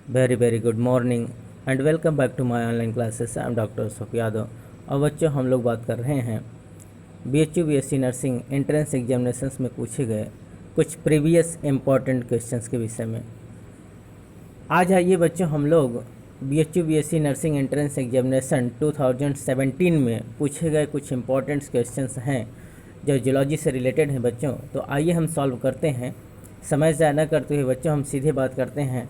Very good morning and welcome back to my online classes. I am doctor Ashok Yadav. और बच्चों, हम लोग बात कर रहे हैं BHU BSc nursing entrance examinations में पूछे गए कुछ प्रीवियस इम्पॉर्टेंट क्वेश्चंस के विषय में। आज आइए बच्चों, हम लोग BHU BSc nursing entrance examination 2017 में पूछे गए कुछ इम्पॉर्टेंट क्वेश्चंस हैं जो जियोलॉजी से रिलेटेड हैं बच्चों। तो आइए हम सॉल्व करते हैं। समय ज़ाया न करते हुए बच्चों, हम सीधे बात करते हैं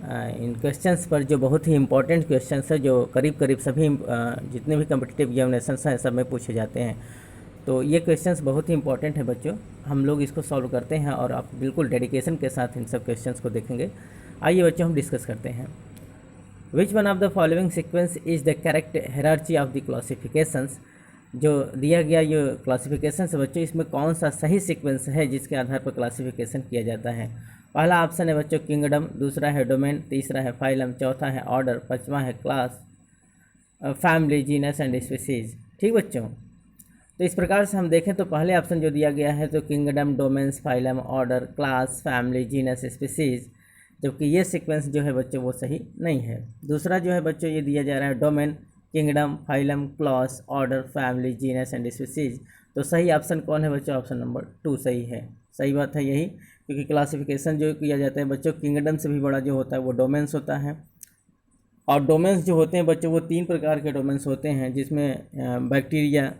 इन क्वेश्चंस पर, जो बहुत ही इंपॉर्टेंट क्वेश्चंस है, जो करीब करीब सभी जितने भी कम्पिटिटिव एग्जामिनेशंस हैं सब में पूछे जाते हैं। तो ये क्वेश्चंस बहुत ही इंपॉर्टेंट है बच्चों, हम लोग इसको सॉल्व करते हैं और आप बिल्कुल डेडिकेशन के साथ इन सब क्वेश्चंस को देखेंगे। आइए बच्चों, हम डिस्कस करते हैं। Which one of the following sequence is the correct hierarchy of the classifications. जो दिया गया ये क्लासिफिकेशन है बच्चों, इसमें कौन सा सही सीक्वेंस है जिसके आधार पर क्लासिफिकेशन किया जाता है। पहला ऑप्शन है बच्चों किंगडम, दूसरा है डोमेन, तीसरा है फाइलम, चौथा है ऑर्डर, पांचवा है class, family, genus and species. ठीक बच्चों, तो इस प्रकार से हम देखें तो पहले ऑप्शन जो दिया गया है तो kingdom, domains, phylum, order, class, family, genus, species, जबकि ये सीक्वेंस जो है बच्चों वो सही नहीं है। दूसरा जो है बच्चों ये दिया जा रहा है domain, kingdom, phylum, class, order, family, genus and species. तो सही ऑप्शन कौन है बच्चों? ऑप्शन नंबर 2 सही है। सही बात है यही, क्योंकि क्लासिफिकेशन जो किया जाता है बच्चों, किंगडम से भी बड़ा जो होता है वो डोमेन्स होता है। और डोमेन्स जो होते हैं बच्चों वो 3 प्रकार के डोमेन्स होते हैं, जिसमें बैक्टीरिया,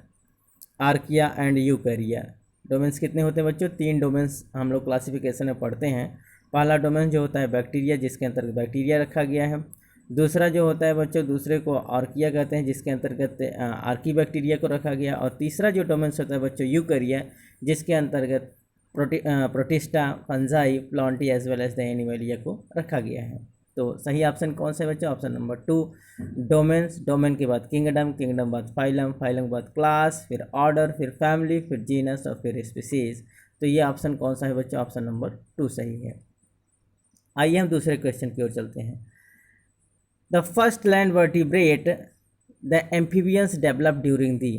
आर्किया एंड यूकैरिया। डोमेन्स कितने होते हैं बच्चों? 3 डोमेन्स हम लोग क्लासिफिकेशन में पढ़ते हैं। पहला डोमेन जो होता है बैक्टीरिया, जिसके अंतर्गत बैक्टीरिया रखा गया है। दूसरा जो होता है बच्चों, दूसरे को आर्किया कहते हैं, जिसके अंतर्गत आर्की बैक्टीरिया को रखा गया। और तीसरा जो डोमेन्स होता है बच्चों यूकैरिया, जिसके अंतर्गत Protista, Fungi, Plantae as well as the Animalia को रखा गया है। तो सही ऑप्शन कौन सा है बच्चों? Option number 2 domains. डोमेन के बाद किंगडम, किंगडम बाद फाइलम, फाइलम के बाद क्लास, फिर ऑर्डर, फिर फैमिली, फिर जीनस और फिर स्पीसीज। तो ये ऑप्शन कौन सा है बच्चों? ऑप्शन नंबर 2 सही है। आइए हम दूसरे क्वेश्चन की ओर चलते हैं। The first land vertebrate the amphibians develop during the,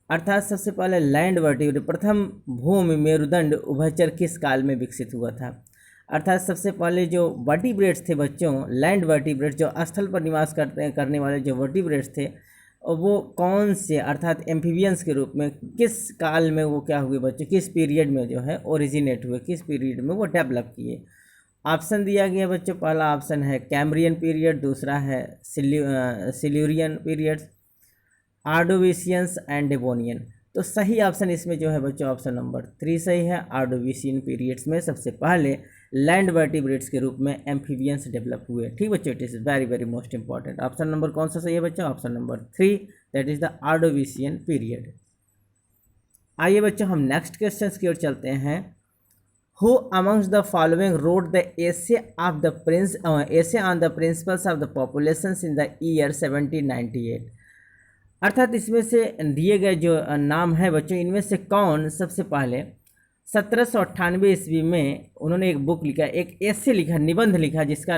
अर्थात सबसे पहले लैंड वर्टिब्रेट, प्रथम भूमि मेरुदंड उभयचर किस काल में विकसित हुआ था। अर्थात सबसे पहले जो वर्टिब्रेट्स थे बच्चों, लैंड वर्टिब्रेट्स, जो स्थल पर निवास करने वाले जो वर्टिब्रेट्स थे, वो कौन से अर्थात एम्फीबियंस के रूप में किस काल में वो क्या हुए बच्चों, किस पीरियड में जो है ओरिजिनेट हुए, किस पीरियड में वो डेवलप किए। ऑप्शन दिया गया बच्चों, पहला ऑप्शन है कैम्ब्रियन पीरियड, दूसरा है सिल्यूरियन पीरियड्स, आर्डोविशियंस एंड डेवोनियन। तो सही ऑप्शन इसमें जो है बच्चों ऑप्शन नंबर 3 सही है। आर्डोविशियन पीरियड्स में सबसे पहले लैंड वर्टिब्रेट्स के रूप में एम्फीबियंस डेवलप हुए। ठीक बच्चों, it is very most important. Option number कौन सा सही है बच्चों? Option number 3, that is the Ordovician period. आइए बच्चों, हम नेक्स्ट क्वेश्चन की ओर चलते हैं। Who amongst the following wrote the essay on the principles of the populations in the year 1798? अर्थात इसमें से दिए गए जो नाम है बच्चों, इनमें से कौन सबसे पहले 1798 ईस्वी में उन्होंने एक बुक लिखा, एक एसे लिखा, निबंध लिखा, जिसका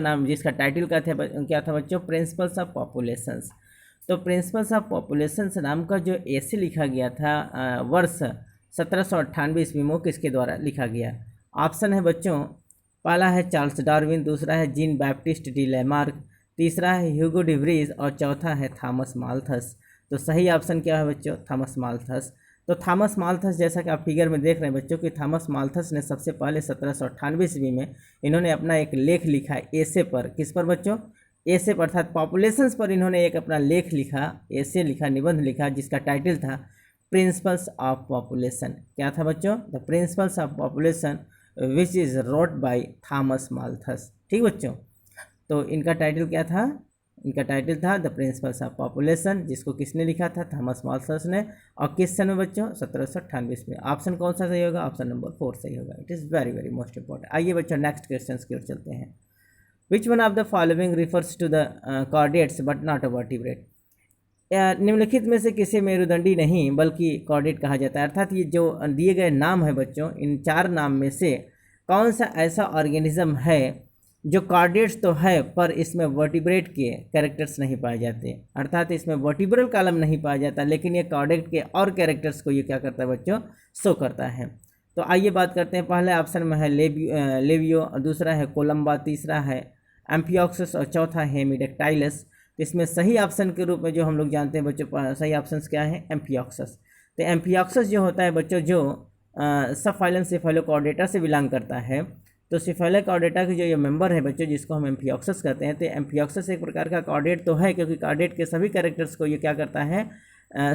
टाइटल क्या था बच्चों? Principles of populations. तो प्रिंसिपल्स ऑफ पॉपुलेशंस नाम का जो एसे लिखा गया था वर्ष 1798 ईस्वी में, किसके द्वारा लिखा गया? ऑप्शन है बच्चों, पहला है चार्ल्स डार्विन, दूसरा है जीन बैप्टिस्ट डी लैमार्क, तीसरा है ह्यूगो डी व्रीज और चौथा है थॉमस माल्थस। तो सही ऑप्शन क्या है बच्चों? Thomas Malthus. तो थॉमस माल्थस, जैसा कि आप फिगर में देख रहे हैं बच्चों, कि थॉमस माल्थस ने सबसे पहले 1798 ईस्वी में इन्होंने अपना एक लेख लिखा एसे पर। किस पर बच्चों? एसे पर, अर्थात पॉपुलेशंस पर इन्होंने एक अपना लेख लिखा, एसे लिखा, निबंध लिखा, जिसका टाइटल था प्रिंसिपल्स ऑफ पॉपुलेशन। क्या था बच्चों? The principles of population which is wrote by Thomas Malthus. ठीक बच्चों, तो इनका टाइटल क्या था? इनका टाइटल था द प्रिंसिपल्स ऑफ पॉपुलेशन, जिसको किसने लिखा था? थॉमस माल्थस ने। और किस सन में बच्चों? 1798 में। ऑप्शन कौन सा सही होगा? ऑप्शन नंबर 4 सही होगा। It is very most important. आइए बच्चों, नेक्स्ट क्वेश्चन की ओर चलते हैं। Which one of the following refers to the chordates but not a vertebrate? निम्नलिखित में से किसे मेरुदंडी नहीं बल्कि कॉर्डेट कहा जाता है। अर्थात ये जो दिए गए नाम है बच्चों, इन 4 नाम में से कौन सा ऐसा ऑर्गेनिज्म है जो कॉर्डेट्स तो है पर इसमें वर्टिब्रेट के कैरेक्टर्स नहीं पाए जाते। अर्थात इसमें वर्टिब्रल कॉलम नहीं पाया जाता, लेकिन ये कॉर्डेट के और कैरेक्टर्स को ये क्या करता है बच्चों? शो करता है। तो आइए बात करते हैं। पहले ऑप्शन में है लेवियो, दूसरा है कोलम्बा, तीसरा है एम्फिऑक्सस और चौथा हेमिडेक्टाइलस। तो इसमें सही ऑप्शन के रूप में जो हम लोग जानते हैं बच्चों, सही ऑप्शन क्या है? एम्फिऑक्सस। तो एम्फिऑक्सस जो होता है बच्चों, जो सब फाइलम सेफेलोकॉर्डेटा से बिलोंग करता है। तो सेफेलोकॉर्डेटा के जो ये मेंबर है बच्चों, जिसको हम एम्फिऑक्सस कहते हैं, तो एम्फिऑक्सस एक प्रकार का कॉर्डेट तो है, क्योंकि कॉर्डेट के सभी कैरेक्टर्स को ये क्या करता है?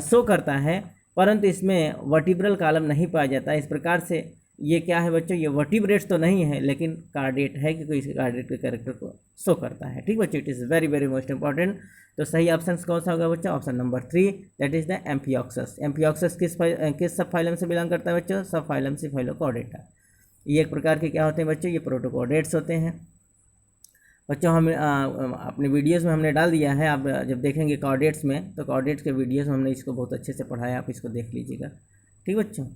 शो करता है, परंतु इसमें वर्टिब्रल कॉलम नहीं पाया जाता। इस प्रकार से ये क्या है बच्चों? ये वर्टिब्रेट्स तो नहीं है, लेकिन कार्डेट है, क्योंकि इस कार्डेट के कैरेक्टर को शो करता है। ठीक बच्चों, it is very very most important. तो सही ऑप्शन कौन सा होगा बच्चों? Option number 3, that is the amphioxus. Amphioxus किस सब फाइलम से बिलोंग करता है बच्चों? सब फाइलम सेफेलोकॉर्डेटा। ये एक प्रकार के क्या होते हैं बच्चों? ये प्रोटोकॉर्डेट्स होते हैं बच्चों। हम अपने वीडियोस में हमने डाल दिया है, आप जब देखेंगे कॉर्डेट्स में, तो कॉर्डेट्स के वीडियोस में हमने इसको बहुत अच्छे से पढ़ाया, आप इसको देख लीजिएगा। ठीक बच्चों,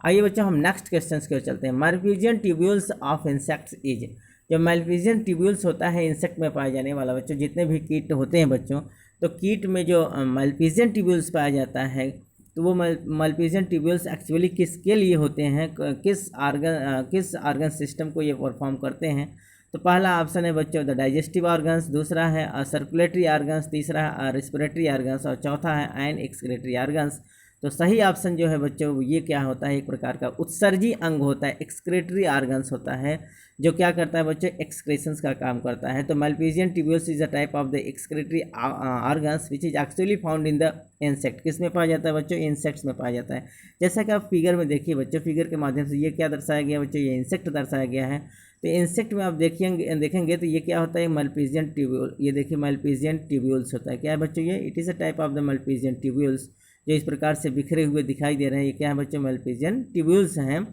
आइए बच्चों हम नेक्स्ट क्वेश्चन की ओर चलते हैं। Malpighian tubules of insects is. जो मालपीजियन ट्यूब्यूल्स होता है इंसेक्ट में पाया जाने वाला बच्चों, जितने भी कीट होते हैं बच्चों, तो कीट में जो मालपीजियन ट्यूब्यूल्स पाया जाता है, तो वो मालपीजियन ट्यूब्यूल्स एक्चुअली किसके लिए होते हैं? किस ऑर्गन सिस्टम को ये परफॉर्म करते हैं? तो पहला ऑप्शन है बच्चों द डाइजेस्टिव ऑर्गन्स, दूसरा है सर्कुलेटरी ऑर्गन्स, तीसरा है रेस्पिरेटरी ऑर्गन्स और चौथा है एन एक्सक्रीटरी ऑर्गन्स। तो सही ऑप्शन जो है बच्चों, ये क्या होता है? एक प्रकार का उत्सर्जी अंग होता है, एक्सक्रीटरी ऑर्गन्स होता है, जो क्या करता है बच्चों? एक्सक्रीशंस का काम करता है। तो Malpighian tubules is a type of the excretory organs which is actually found in the insect. किस में पाया जाता है बच्चों? इंसेक्ट्स में पाया जाता है। जैसा कि आप फिगर में देखिए बच्चों, फिगर के माध्यम से ये क्या दर्शाया गया बच्चों? ये इंसेक्ट दर्शाया गया है। तो इंसेक्ट में आप देखेंगे तो ये क्या होता है? Malpighian tubule. ये देखिए मालपीजियन ट्यूब्यूल्स होता है। क्या है बच्चों? ये it is a type of the Malpighian tubules, जो इस प्रकार से बिखरे हुए दिखाई दे रहे हैं। ये क्या है बच्चों? मालपीजियन ट्यूब्यूल्स हैं।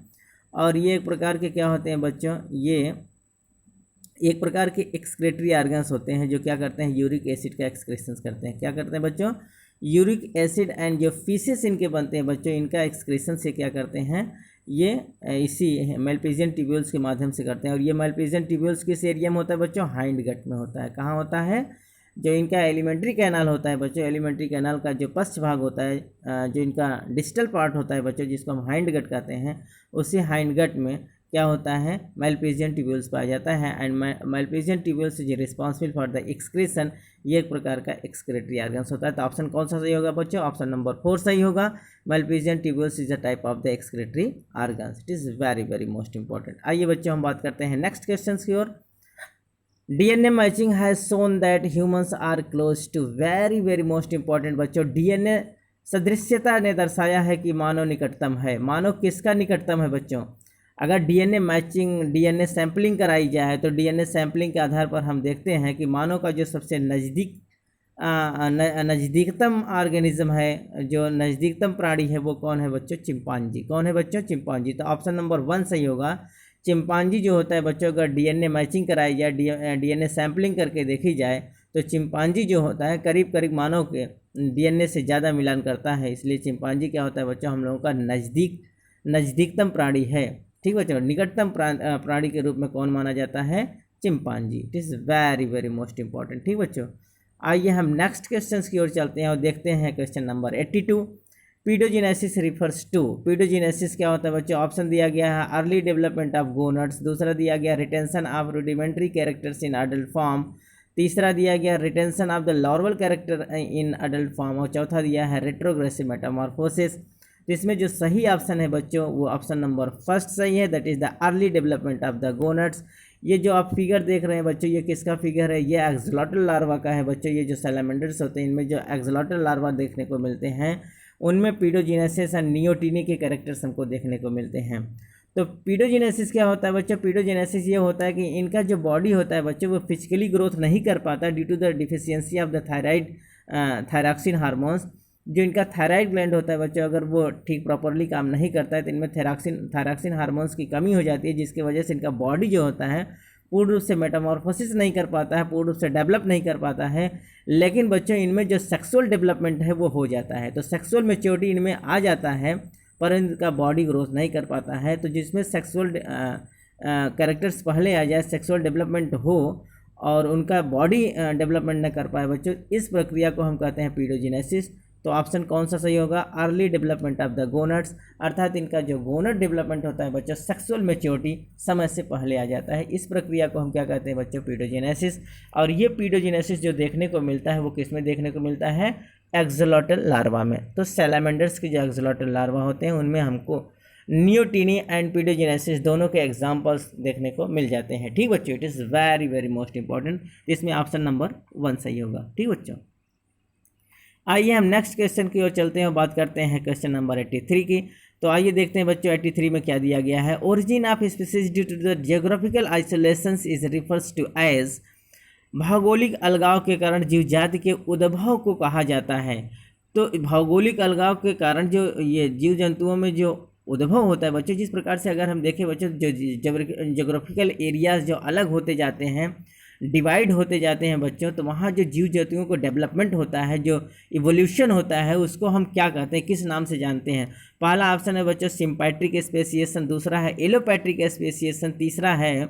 और ये एक प्रकार के क्या होते हैं बच्चों? ये एक प्रकार के एक्सक्रीटरी ऑर्गन्स होते हैं, जो क्या करते हैं? यूरिक एसिड का एक्सक्रीशंस करते हैं। क्या करते हैं बच्चों? यूरिक एसिड एंड जो फीसेस इनके बनते हैं बच्चों, इनका एक्सक्रीशन से क्या करते हैं? ये इसी मालपीजियन ट्यूब्यूल्स के माध्यम से करते हैं। और ये मालपीजियन ट्यूब्यूल्स किस एरिया में होता है बच्चों? हाइंड गट में होता है। कहाँ होता है? जो इनका एलिमेंट्री कैनाल होता है बच्चों, एलिमेंट्री कैनाल का जो पश्च भाग होता है, जो इनका डिस्टल पार्ट होता है बच्चों, जिसको हम हाइंड गट कहते हैं, उसी हाइंड गट में क्या होता है? मालपीजियन ट्यूब्यूल्स पाया जाता है। And Malpighian tubules is responsible for the excretion. ये एक प्रकार का एक्सक्रीटरी ऑर्गन्स होता है। तो ऑप्शन कौन सा सही होगा बच्चों? ऑप्शन नंबर 4 सही होगा। Malpighian tubules is a type of the excretory organs. It is very very most important. आइए बच्चों हम बात करते हैं नेक्स्ट क्वेश्चन की ओर। DNA matching has shown that humans are close to, very very most important बच्चों। डीएनए सदृश्यता ने दर्शाया है कि मानव निकटतम है। मानव किसका निकटतम है बच्चों? अगर डीएनए मैचिंग, डीएनए सैंपलिंग कराई जाए, तो डीएनए सैंपलिंग के आधार पर हम देखते हैं कि मानव का जो सबसे नज़दीकतम ऑर्गेनिज्म है, जो नज़दीकतम प्राणी है, वो कौन है बच्चों? चिंपांजी। कौन है बच्चों? चिंपांजी। तो ऑप्शन नंबर 1 सही होगा। चिंपांजी जो होता है बच्चों, अगर डीएनए मैचिंग कराई जाए, डीएनए सैंपलिंग करके देखी जाए, तो चिंपांजी जो होता है करीब करीब मानव के डीएनए से ज़्यादा मिलान करता है। इसलिए चिंपांजी क्या होता है बच्चों? हम लोगों का नज़दीकतम प्राणी है। ठीक बच्चों, निकटतम प्राणी के रूप में कौन माना जाता है? Chimpanzee. It is very very most important. ठीक बच्चों, आइए हम नेक्स्ट क्वेश्चन की ओर चलते हैं और देखते हैं question number 82। Paedogenesis refers to. Paedogenesis क्या होता है बच्चों? ऑप्शन दिया गया है अर्ली डेवलपमेंट ऑफ गोनट्स, दूसरा दिया गया retention of rudimentary characters in adult form, तीसरा दिया गया retention of the larval character in adult form, और चौथा दिया है रेट्रोग्रेसिव मेटामॉर्फोसिस। तो इसमें जो सही ऑप्शन है बच्चों, वो ऑप्शन नंबर 1 सही है, that is the early development of the gonads. ये जो आप फिगर देख रहे हैं बच्चों, ये किसका फिगर है? ये एक्सोलॉटल लार्वा का है बच्चों। ये जो सैलामेंडर्स होते हैं, इनमें जो एक्सोलॉटल लार्वा देखने को मिलते हैं, उनमें पीडोजिनेसिस और नियोटिनी के कैरेक्टर्स हमको देखने को मिलते हैं। तो पीडोजिनेसिस क्या होता है बच्चों? पीडोजिनेसिस ये होता है कि इनका जो बॉडी होता है बच्चों, वो फिजिकली ग्रोथ नहीं कर पाता due to the deficiency of the thyroxine hormones. जो इनका थायराइड ग्लैंड होता है बच्चों, अगर वो ठीक प्रॉपरली काम नहीं करता है, तो इनमें थायरॉक्सिन हार्मोन्स की कमी हो जाती है, जिसकी वजह से इनका बॉडी जो होता है पूर्ण रूप से मेटामॉर्फोसिस नहीं कर पाता है, पूर्ण रूप से डेवलप नहीं कर पाता है। लेकिन बच्चों इनमें जो सेक्सुअल डेवलपमेंट है वो हो जाता है, तो सेक्सुअल मैच्योरिटी इनमें आ जाता है, पर इनका बॉडी ग्रोथ नहीं कर पाता है। तो जिसमें सेक्सुअल कैरेक्टर्स पहले आ जाए, सेक्सुअल डेवलपमेंट हो और उनका बॉडी डेवलपमेंट न कर पाए बच्चों, इस प्रक्रिया को हम कहते हैं पीडोजिनेसिस। तो ऑप्शन कौन सा सही होगा, अर्ली डेवलपमेंट ऑफ द गोनट्स, अर्थात इनका जो गोनट डेवलपमेंट होता है बच्चों सेक्सुअल मैच्योरिटी समय से पहले आ जाता है। इस प्रक्रिया को हम क्या कहते हैं बच्चों, पीडोजेनेसिस। और ये पीडोजेनेसिस जो देखने को मिलता है वो किस में देखने को मिलता है, एक्सोलॉटल लार्वा में। तो सैलामेंडर्स के जो एक्सोलॉटल लार्वा होते हैं उनमें हमको नियोटीनी एंड पीडोजेनेसिस दोनों के एग्जाम्पल्स देखने को मिल जाते हैं। ठीक बच्चों, it is very very most important. इसमें ऑप्शन नंबर 1 सही होगा। ठीक बच्चों, आइए हम नेक्स्ट क्वेश्चन की ओर चलते हैं और बात करते हैं क्वेश्चन नंबर 83 की। तो आइए देखते हैं बच्चों 83 में क्या दिया गया है। Origin of species due to the geographical isolations is refers to as, भौगोलिक अलगाव के कारण जीव जाति के उद्भव को कहा जाता है। तो भौगोलिक अलगाव के कारण जो ये जीव जंतुओं में जो उद्भव होता है बच्चों, जिस प्रकार से अगर हम देखें बच्चों, जो जोग्राफिकल एरियाज जो अलग होते जाते हैं, डिवाइड होते जाते हैं बच्चों, तो वहाँ जो जीव जंतुओं को डेवलपमेंट होता है, जो इवोल्यूशन होता है, उसको हम क्या कहते हैं, किस नाम से जानते हैं। पहला ऑप्शन है बच्चों सिम्पैट्रिक स्पेसिएशन, दूसरा है एलोपैट्रिक स्पेसिएशन, तीसरा है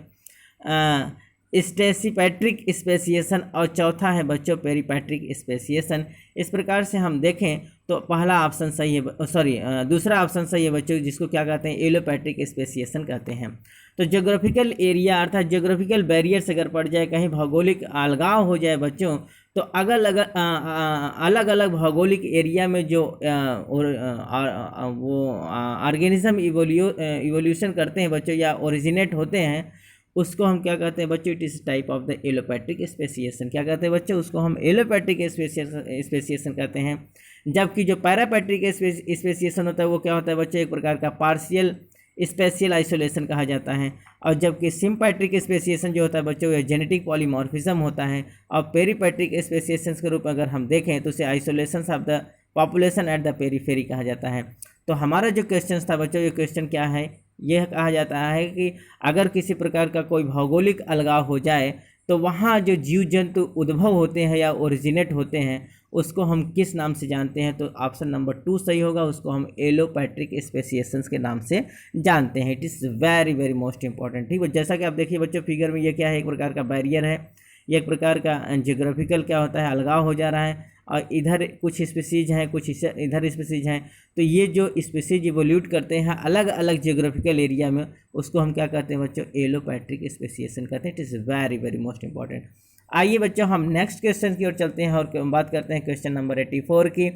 स्टेसिपैट्रिक स्पेसिएशन और चौथा है बच्चों पेरीपैट्रिक स्पेसिएशन। इस प्रकार से हम देखें तो पहला ऑप्शन सही है, दूसरा ऑप्शन सही है बच्चों, जिसको क्या कहते हैं, एलोपैट्रिक स्पेसिएशन कहते हैं। तो जोग्राफिकल एरिया अर्थात जोग्राफिकल बैरियर्स अगर पड़ जाए, कहीं भौगोलिक अलगाव हो जाए बच्चों, तो अलग अलग भौगोलिक एरिया में जो वो ऑर्गेनिज्म इवोल्यूशन करते हैं बच्चों या ओरिजिनेट होते हैं, उसको हम क्या कहते हैं बच्चों, it is type of the allopatric speciation. क्या कहते हैं बच्चों, उसको हम एलोपैट्रिक स्पेसिएशन कहते हैं। जबकि जो पैरापैट्रिक स्पेसिएशन होता है वो क्या होता है बच्चों, एक प्रकार का पार्शियल स्पेशियल आइसोलेशन कहा जाता है। और जबकि सिम्पैट्रिक स्पेसिएशन जो होता है बच्चों, ये जेनेटिक पॉलीमॉर्फिज्म होता है। और पेरीपैट्रिक स्पेसिएशन के रूप में अगर हम देखें तो उसे isolation of the population at the periphery कहा जाता है। तो हमारा जो क्वेश्चन था बच्चों, ये क्वेश्चन क्या है, यह कहा जाता है कि अगर किसी प्रकार का कोई भौगोलिक अलगाव हो जाए तो वहाँ जो जीव जंतु उद्भव होते हैं या ओरिजिनेट होते हैं उसको हम किस नाम से जानते हैं। तो ऑप्शन नंबर 2 सही होगा, उसको हम एलोपैट्रिक स्पेसिएशंस के नाम से जानते हैं। It is very very most important. ठीक है, जैसा कि आप देखिए बच्चों फिगर में, ये क्या है, एक प्रकार का बैरियर है, ये एक प्रकार का जियोग्राफिकल क्या होता है, अलगाव हो जा रहा है। और इधर कुछ स्पीसीज हैं, कुछ इधर स्पीसीज हैं। तो ये जो स्पीसीज इवोल्यूट करते हैं अलग अलग जियोग्राफिकल एरिया में, उसको हम क्या कहते हैं बच्चों, एलोपैट्रिक स्पेसिएशन कहते हैं। It is very very most important. आइए बच्चों हम नेक्स्ट क्वेश्चन की ओर चलते हैं और बात करते हैं क्वेश्चन नंबर 84 की।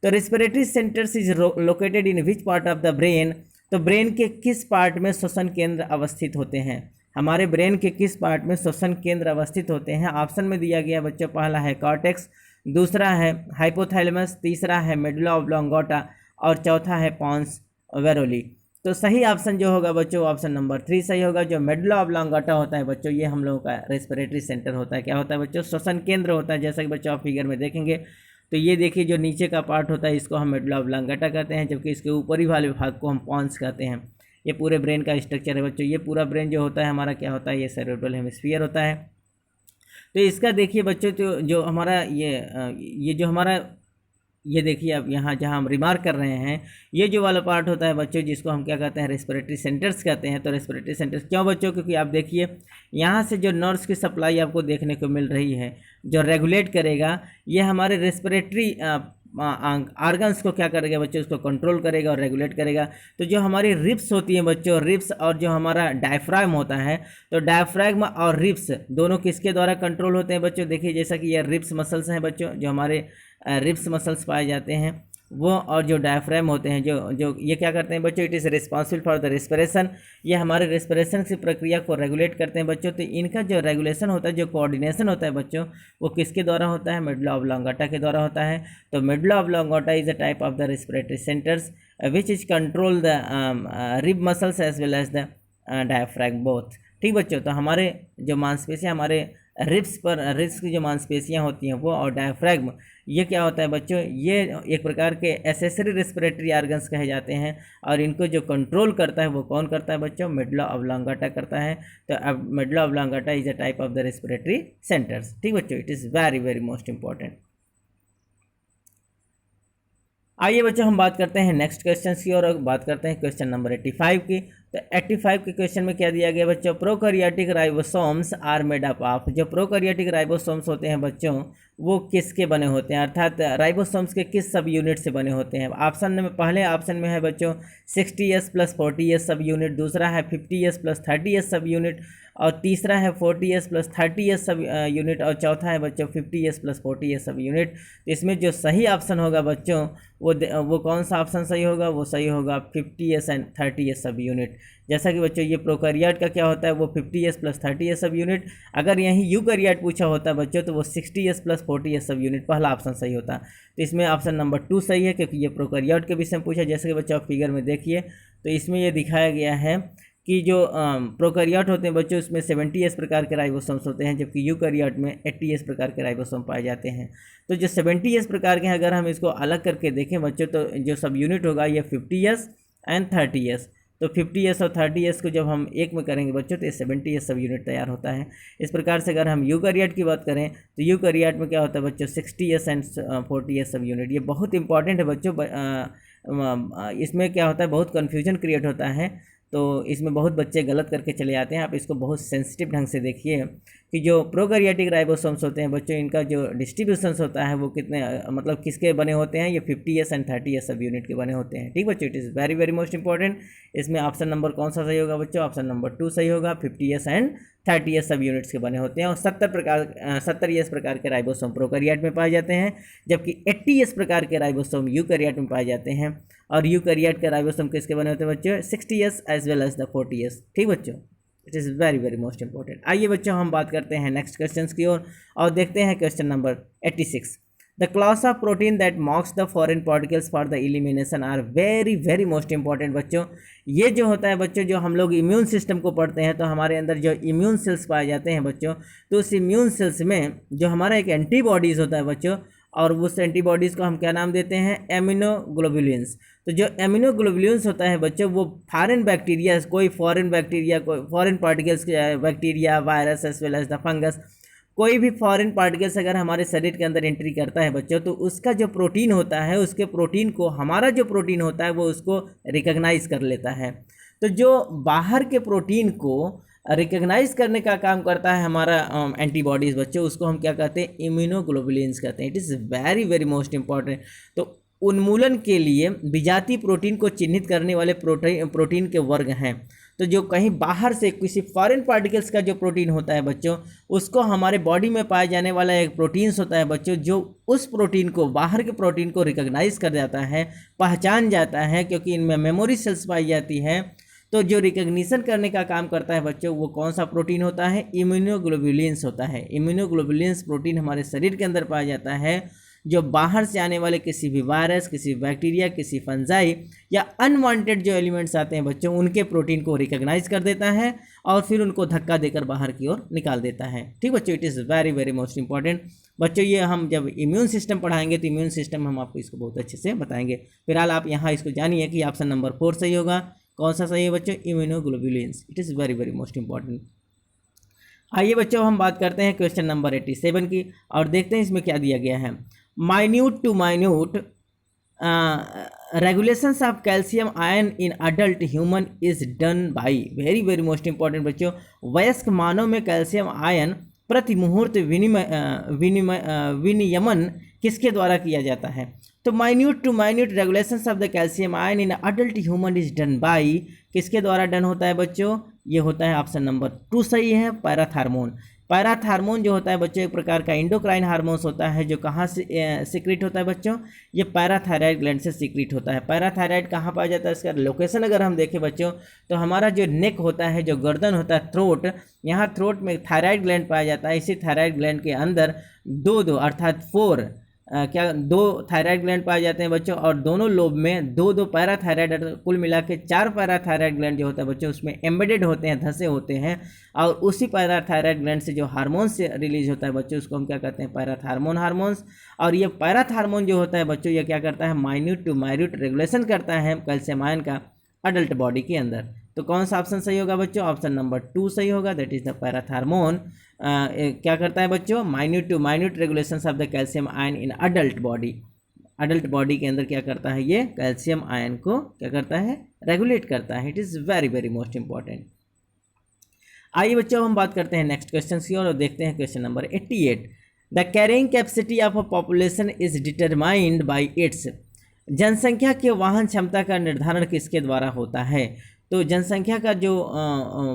तो respiratory centres is located in which part of the brain. तो ब्रेन के किस पार्ट में श्वसन केंद्र अवस्थित होते हैं, हमारे ब्रेन के किस पार्ट में श्वसन केंद्र अवस्थित होते हैं। ऑप्शन में दिया गया बच्चों, पहला है कॉर्टेक्स, दूसरा है हाइपोथैलेमस, तीसरा है मेडुला ऑब्लोंगेटा और चौथा है पॉन्स वेरोली। तो सही ऑप्शन जो होगा बच्चों, ऑप्शन नंबर 3 सही होगा। जो मेडुला ऑब्लोंगेटा होता है बच्चों, ये हम लोगों का रेस्पिरेटरी सेंटर होता है। क्या होता है बच्चों, श्वसन केंद्र होता है। जैसा कि बच्चों आप फिगर में देखेंगे तो ये देखिए जो नीचे का पार्ट होता है इसको हम मेडुला ऑब्लोंगेटा कहते हैं, जबकि इसके ऊपरी वाले भाग को हम पॉन्स कहते हैं। ये पूरे ब्रेन का स्ट्रक्चर है बच्चों। ये पूरा ब्रेन जो होता है हमारा क्या होता है, ये सेरेब्रल हेमिस्फीयर होता है। तो इसका देखिए बच्चों, तो जो हमारा ये जो हमारा ये देखिए अब यहाँ जहाँ हम रिमार्क कर रहे हैं, ये जो वाला पार्ट होता है बच्चों, जिसको हम क्या कहते हैं, रेस्पिरेटरी सेंटर्स कहते हैं। तो रेस्पिरेटरी सेंटर्स क्यों बच्चों, क्योंकि आप देखिए यहाँ से जो नर्व्स की सप्लाई आपको देखने को मिल रही है, जो रेगुलेट करेगा, ये हमारे रेस्पिरेटरी आर्गन्स को क्या करेगा बच्चों, उसको कंट्रोल करेगा और रेगुलेट करेगा। तो जो हमारी रिब्स होती हैं बच्चों, रिब्स और जो हमारा डायफ्राम होता है, तो डायफ्राम और रिब्स दोनों किसके द्वारा कंट्रोल होते हैं बच्चों। देखिए जैसा कि ये रिब्स मसल्स हैं बच्चों, जो हमारे रिब्स मसल्स पाए जाते हैं वो, और जो डायफ्राम होते हैं जो ये क्या करते हैं बच्चों, it is responsible for the respiration. ये हमारे रेस्पिरेशन की प्रक्रिया को रेगुलेट करते हैं बच्चों। तो इनका जो रेगुलेशन होता है, जो कोऑर्डिनेशन होता है बच्चों, वो किसके द्वारा होता है, मेडुला ऑब्लोंगेटा के द्वारा होता है। तो medulla oblongata is a type of the respiratory centres which is control the rib muscles as well as the diaphragm both. ठीक बच्चों, तो हमारे जो मांसपेशियाँ, हमारे रिब्स की जो मांसपेशियाँ होती हैं वो, और डायफ्राम, ये क्या होता है बच्चों, ये एक प्रकार के एसेसरी रेस्पिरेटरी ऑर्गन्स कहे जाते हैं। और इनको जो कंट्रोल करता है वो कौन करता है बच्चों, मेडुला ऑब्लोंगेटा करता है। तो अब medulla oblongata is a type of the respiratory centres. ठीक बच्चों, it is very very most important. आइए बच्चों हम बात करते हैं नेक्स्ट क्वेश्चन की और बात करते हैं क्वेश्चन नंबर 85 की। तो 85 के क्वेश्चन में क्या दिया गया बच्चों, prokaryotic ribosomes are made up of. जो प्रोकैरियोटिक राइबोसोम्स होते हैं बच्चों वो किसके बने होते हैं, अर्थात राइबोसोम्स के किस सब यूनिट से बने होते हैं। ऑप्शन में पहले ऑप्शन में है बच्चों 60s प्लस 40s सब यूनिट, दूसरा है 50s प्लस 30s सब यूनिट, और तीसरा है 40s प्लस 30s सब यूनिट, और चौथा है बच्चों 50s प्लस 40s सब यूनिट। तो इसमें जो सही ऑप्शन होगा बच्चों वो कौन सा ऑप्शन सही होगा, वो सही होगा 50s एंड 30s सब यूनिट। जैसा कि बच्चों ये प्रोकैरियोट का क्या होता है, वो 50s प्लस 30s सब यूनिट। अगर यहीं यूकैरियोट पूछा होता है बच्चों तो वो 60s प्लस 40s सब यूनिट, पहला ऑप्शन सही होता। तो इसमें ऑप्शन नंबर 2 सही है, क्योंकि ये प्रोकैरियोट के विषय में पूछा। जैसे कि बच्चों आप फिगर में देखिए तो इसमें ये दिखाया गया है कि जो प्रोकैरियोट होते हैं बच्चों उसमें 70s प्रकार के राइबोसोम्स होते हैं, जबकि यूकैरियोट में 80s प्रकार के राइबोसोम पाए जाते हैं। तो जो 70s प्रकार के हैं अगर हम इसको अलग करके देखें बच्चों तो जो सब यूनिट होगा ये 50s एंड 30s। तो 50s और 30s को जब हम एक में करेंगे बच्चों तो ये 70s सब यूनिट तैयार होता है। इस प्रकार से अगर हम यूकैरियोट की बात करें तो यूकैरियोट में क्या होता है बच्चों 60s एंड 40s सब यूनिट। ये बहुत इंपॉर्टेंट है बच्चों। इसमें क्या होता है, बहुत कन्फ्यूजन क्रिएट होता है, तो इसमें बहुत बच्चे गलत करके चले जाते हैं। आप इसको बहुत सेंसिटिव ढंग से देखिए कि जो प्रोकैरियोटिक राइबोसोम्स होते हैं बच्चों इनका जो डिस्ट्रीब्यूशंस होता है वो कितने मतलब किसके बने होते हैं, ये 50s एंड 30s सब यूनिट के बने होते हैं। ठीक बच्चों, it is very very most important. इसमें ऑप्शन नंबर कौन सा सही होगा बच्चों, ऑप्शन नंबर 2 सही होगा, 50s एंड 30s सब यूनिट्स के बने होते हैं। और 70s प्रकार के राइबोसोम प्रोकैरियोट में पाए जाते हैं, जबकि 80s प्रकार के राइबोसोम यूकैरियोट में पाए जाते हैं। और यूकैरियोट के राइबोसोम किसके बने होते हैं बच्चों, 60s as well as the 40s। ठीक बच्चों, it is very very most important. आइए बच्चों हम बात करते हैं नेक्स्ट क्वेश्चन की ओर और देखते हैं question number 86। The class of protein that marks the foreign particles for the elimination are very very most important. बच्चों ये जो होता है बच्चों, जो हम लोग इम्यून सिस्टम को पढ़ते हैं तो हमारे अंदर जो इम्यून सेल्स पाए जाते हैं बच्चों, तो उस इम्यून सेल्स में जो हमारा एक एंटीबॉडीज़ होता है बच्चों, और उस एंटीबॉडीज़ को हम क्या नाम देते हैं, एमिनोग्लोबुलिन्स। तो जो एमिनोग्लोबुलिन्स होता है बच्चों वो फॉरेन बैक्टीरिया, कोई फॉरेन बैक्टीरिया, कोई foreign particles, bacteria, virus as well as the fungus, कोई भी फॉरेन पार्टिकल्स अगर हमारे शरीर के अंदर एंट्री करता है बच्चों तो उसका जो प्रोटीन होता है, उसके प्रोटीन को हमारा जो प्रोटीन होता है वो उसको रिकग्नाइज कर लेता है। तो जो बाहर के प्रोटीन को रिकग्नाइज करने का काम करता है हमारा एंटीबॉडीज़ बच्चों, उसको हम क्या कहते हैं, इम्यूनोग्लोबुलिन्स कहते हैं। It is very very most important. तो उन्मूलन के लिए विजातीय प्रोटीन को चिन्हित करने वाले प्रोटीन के वर्ग हैं। तो जो कहीं बाहर से किसी फॉरेन पार्टिकल्स का जो प्रोटीन होता है बच्चों, उसको हमारे बॉडी में पाए जाने वाला एक प्रोटीन्स होता है बच्चों, जो उस प्रोटीन को, बाहर के प्रोटीन को रिकग्नाइज कर जाता है, पहचान जाता है, क्योंकि इनमें मेमोरी सेल्स पाई जाती है। तो जो रिकग्निशन करने का काम करता है बच्चों वो कौन सा प्रोटीन होता है, इम्यूनोग्लोबुलिन्स होता है। इम्यूनोग्लोबुलिन्स प्रोटीन हमारे शरीर के अंदर पाया जाता है, जो बाहर से आने वाले किसी भी वायरस, किसी बैक्टीरिया, किसी फंजाई या अनवांटेड जो एलिमेंट्स आते हैं बच्चों, उनके प्रोटीन को रिकग्नाइज कर देता है और फिर उनको धक्का देकर बाहर की ओर निकाल देता है। ठीक बच्चों, it is very very most important. बच्चों ये हम जब इम्यून सिस्टम पढ़ाएंगे तो इम्यून सिस्टम हम आपको इसको बहुत अच्छे से बताएंगे। फिलहाल आप यहाँ इसको जानिए कि ऑप्शन नंबर 4 सही होगा। कौन सा सही है बच्चों, immunoglobulins. It is very very most important. आइए बच्चों हम बात करते हैं क्वेश्चन नंबर 87 की और देखते हैं इसमें क्या दिया गया है। Minute to minute regulations of calcium ion in adult human is done by, very very most important बच्चों। वयस्क मानव में कैल्शियम आयन प्रति मुहूर्त विनियमन किसके द्वारा किया जाता है। तो minute to minute regulations of the calcium ion in adult human is done by, किसके द्वारा डन होता है बच्चों, ये होता है ऑप्शन नंबर 2 सही है, पैराथार्मोन। पैराथार्मोन जो होता है बच्चों एक प्रकार का इंडोक्राइन हार्मोन्स होता है, जो कहाँ से सीक्रेट होता है बच्चों, ये पैराथायराइड ग्लैंड से सीक्रेट होता है। पैराथायराइड कहाँ पाया जाता है, इसका लोकेशन अगर हम देखें बच्चों तो हमारा जो नेक होता है, जो गर्दन होता है, थ्रोट, यहाँ थ्रोट में थायराइड ग्लैंड पाया जाता है। इसी थायराइड ग्लैंड के अंदर दो अर्थात 2 थायराइड ग्लैंड पाए जाते हैं बच्चों, और दोनों लोब में 2 पैराथायराइड, कुल मिला के 4 पैराथायराइड ग्लैंड जो होता है बच्चों उसमें एम्बेडेड होते हैं, धंसे होते हैं। और उसी पैराथायराइड ग्लैंड से जो हार्मोन्स से रिलीज होता है बच्चों उसको हम क्या कहते हैं, पैराथार्मोन हार्मोन्स। और ये पैराथार्मोन जो होता है बच्चों ये क्या करता है, माइन्यूट टू माइन्यूट रेगुलेशन करता है कैल्शियम आयन का अडल्ट बॉडी के अंदर। तो कौन सा ऑप्शन सही होगा बच्चों, ऑप्शन नंबर 2 सही होगा, दैट इज द पैराथार्मोन। क्या करता है बच्चों, minute to minute regulation of the calcium ion in adult body. Adult body के अंदर क्या करता है, ये कैल्शियम आयन को क्या करता है, रेगुलेट करता है। It is very very most important. आइए बच्चों हम बात करते हैं नेक्स्ट क्वेश्चन की और देखते हैं question number 88। The carrying capacity of a population is determined by it's. जनसंख्या के वाहन क्षमता का निर्धारण किसके द्वारा होता है? तो जनसंख्या का जो